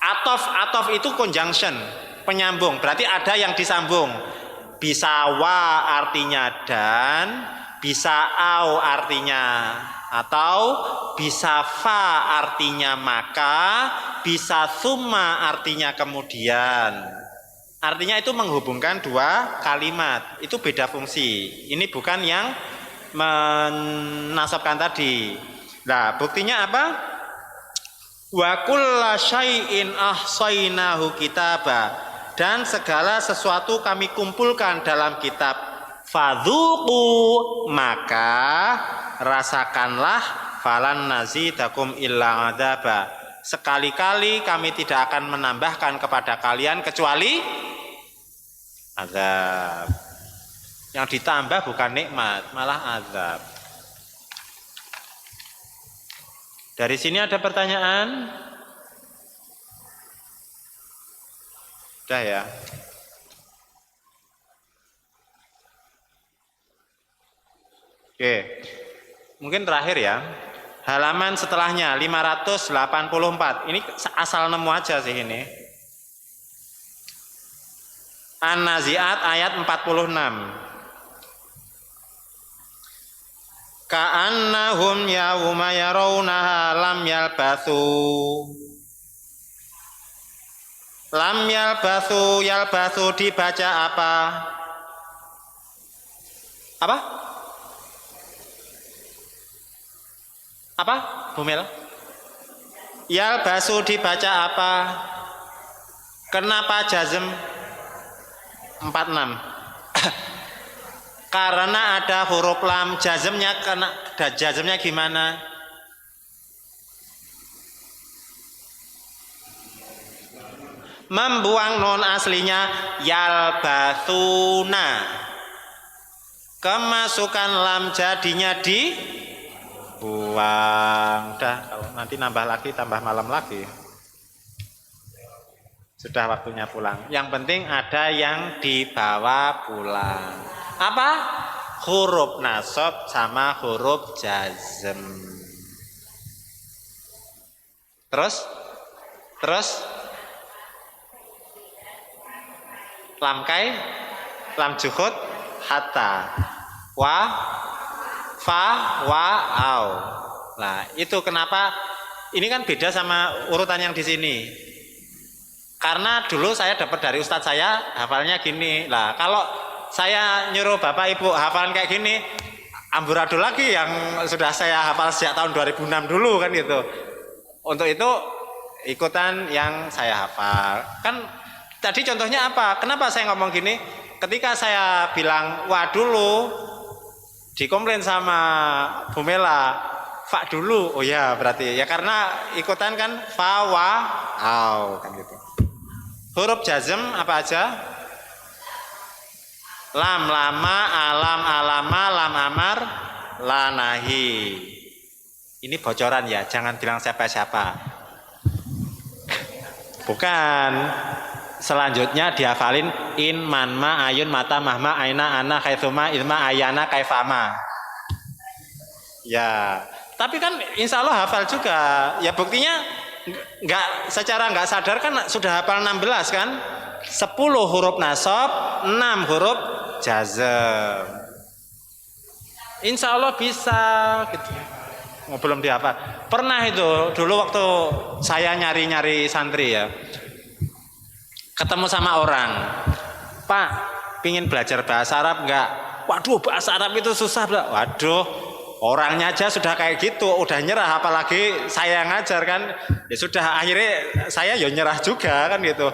Atof itu conjunction, penyambung. Berarti ada yang disambung. Bisa wa artinya dan, bisa au artinya atau, bisa fa artinya maka, bisa summa artinya kemudian. Artinya itu menghubungkan dua kalimat. Itu beda fungsi. Ini bukan yang menasabkan tadi. Nah, buktinya apa? Wa kulla syai'in ahsainahu kitaba, dan segala sesuatu kami kumpulkan dalam kitab. Fadzuqu, maka rasakanlah, falan nazidakum illa adzaba, sekali-kali kami tidak akan menambahkan kepada kalian kecuali azab. Yang ditambah bukan nikmat, malah azab. Dari sini ada pertanyaan? Sudah ya? Oke. Mungkin terakhir ya. Halaman setelahnya 584. Ini asal nemu aja sih ini. An-Nazi'at ayat 46. Ka'annahum yawma yarawnaha lam yalbathu dibaca apa? Apa? Bumel? Yalbathu dibaca apa? Kenapa jazm 46? Karena ada huruf lam. Jazmnya gimana? Membuang non aslinya yalbatsuna. Kemasukan lam jadinya dibuang. Dah, kalau nanti nambah lagi tambah malam lagi. Sudah waktunya pulang. Yang penting ada yang dibawa pulang. Apa? Huruf nasab sama huruf jazm. Terus lam kai, lam juhud, hatta, wa, fa, wa, au. Nah, itu kenapa ini kan beda sama urutan yang di sini. Karena dulu saya dapat dari ustadz saya hafalnya gini. Lah, kalau saya nyuruh Bapak Ibu hafalan kayak gini, amburadul lagi yang sudah saya hafal sejak tahun 2006 dulu kan gitu. Untuk itu ikutan yang saya hafal. Kan tadi contohnya apa? Kenapa saya ngomong gini? Ketika saya bilang wa dulu, dikomplain sama Bu Mela, fa dulu. Oh ya, berarti ya karena ikutan kan fa wa au kan gitu. Huruf jazm apa aja? Lam, lama, alam, alama, lam, amar, lanahi. Ini bocoran ya, jangan bilang siapa-siapa. Bukan. Selanjutnya dihafalin in, man, ma, ayun, mata, mahma, aina, ana, kaitsuma, ilma, ayana, kaifama. Ya, tapi kan insya Allah hafal juga. Ya buktinya secara nggak sadar kan sudah hafal 16 kan? 10 huruf nasab, 6 huruf jazm. Insya Allah bisa gitu. Oh, belum dihafal. Pernah itu dulu waktu saya nyari-nyari santri ya. Ketemu sama orang. Pak, pingin belajar bahasa Arab enggak? Waduh, bahasa Arab itu susah, Pak. Waduh, orangnya aja sudah kayak gitu, udah nyerah, apalagi saya ngajar kan. Ya sudah, akhirnya saya ya nyerah juga kan gitu.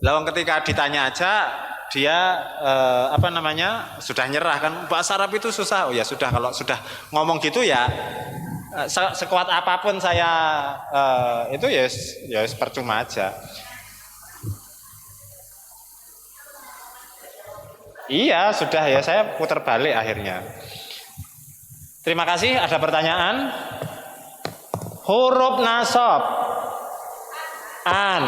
Lawan ketika ditanya aja, dia sudah nyerah kan. Bahasa Arab itu susah. Oh ya sudah, kalau sudah ngomong gitu ya sekuat apapun saya itu ya percuma aja. Iya, sudah ya, saya putar balik akhirnya. Terima kasih, ada pertanyaan? Huruf nasab. An.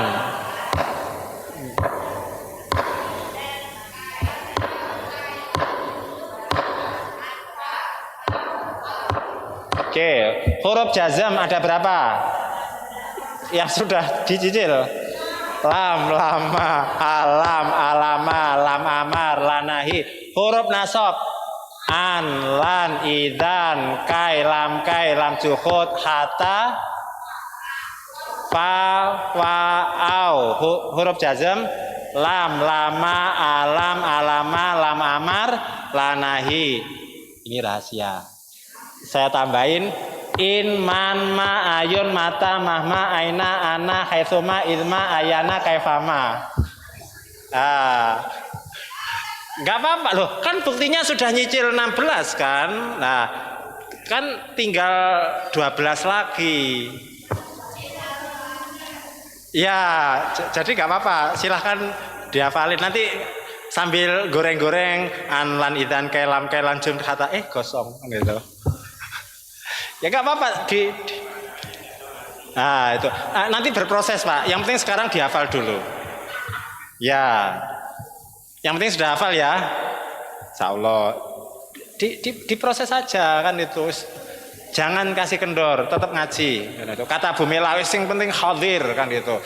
Oke, huruf jazam ada berapa? Yang sudah dicicil. Lam, lama, alam, alama, lam amar, lanahi. Huruf nasab. An, lan, idan, kai, lam juhud, hata, fa, wa, au. Huruf jazam. Lam, lama, alam, alama, lam amar, lanahi. Ini rahasia. Saya tambahin in, man, ma, ayun, mata, mahma, aina, ana, haitsuma, izma, ayana, kaifama. Nggak apa-apa loh, kan buktinya sudah nyicil 16 kan. Nah, kan tinggal 12 lagi. Ya, jadi nggak apa-apa, silahkan dihafalin. Nanti sambil goreng-goreng an, lan, idan, kelam, jum, kata gosong gitu. Ya nggak apa-apa nah itu nanti berproses Pak. Yang penting sekarang dihafal dulu. Ya, yang penting sudah hafal ya. Insya Allah diproses saja kan itu. Jangan kasih kendor, tetap ngaji. Kan itu. Kata Bu Melawis yang penting hadir kan itu.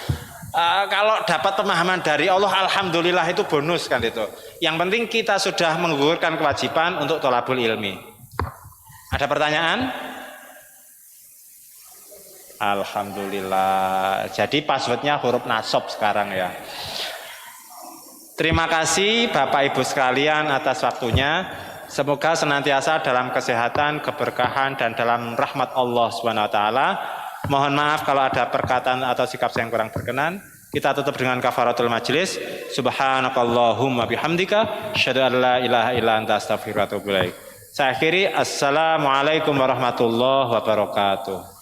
Kalau dapat pemahaman dari Allah, alhamdulillah itu bonus kan itu. Yang penting kita sudah menggugurkan kewajiban untuk thalabul ilmi. Ada pertanyaan? Alhamdulillah. Jadi passwordnya huruf nasab sekarang ya. Terima kasih Bapak Ibu sekalian atas waktunya. Semoga senantiasa dalam kesehatan, keberkahan dan dalam rahmat Allah Subhanahu wa taala. Mohon maaf kalau ada perkataan atau sikap saya yang kurang berkenan. Kita tutup dengan kafaratul majlis. Subhanakallahumma bihamdika asyhadu an la ilaha illa anta astaghfiruka wa atubu ilaik. Saya akhiri, assalamualaikum warahmatullahi wabarakatuh.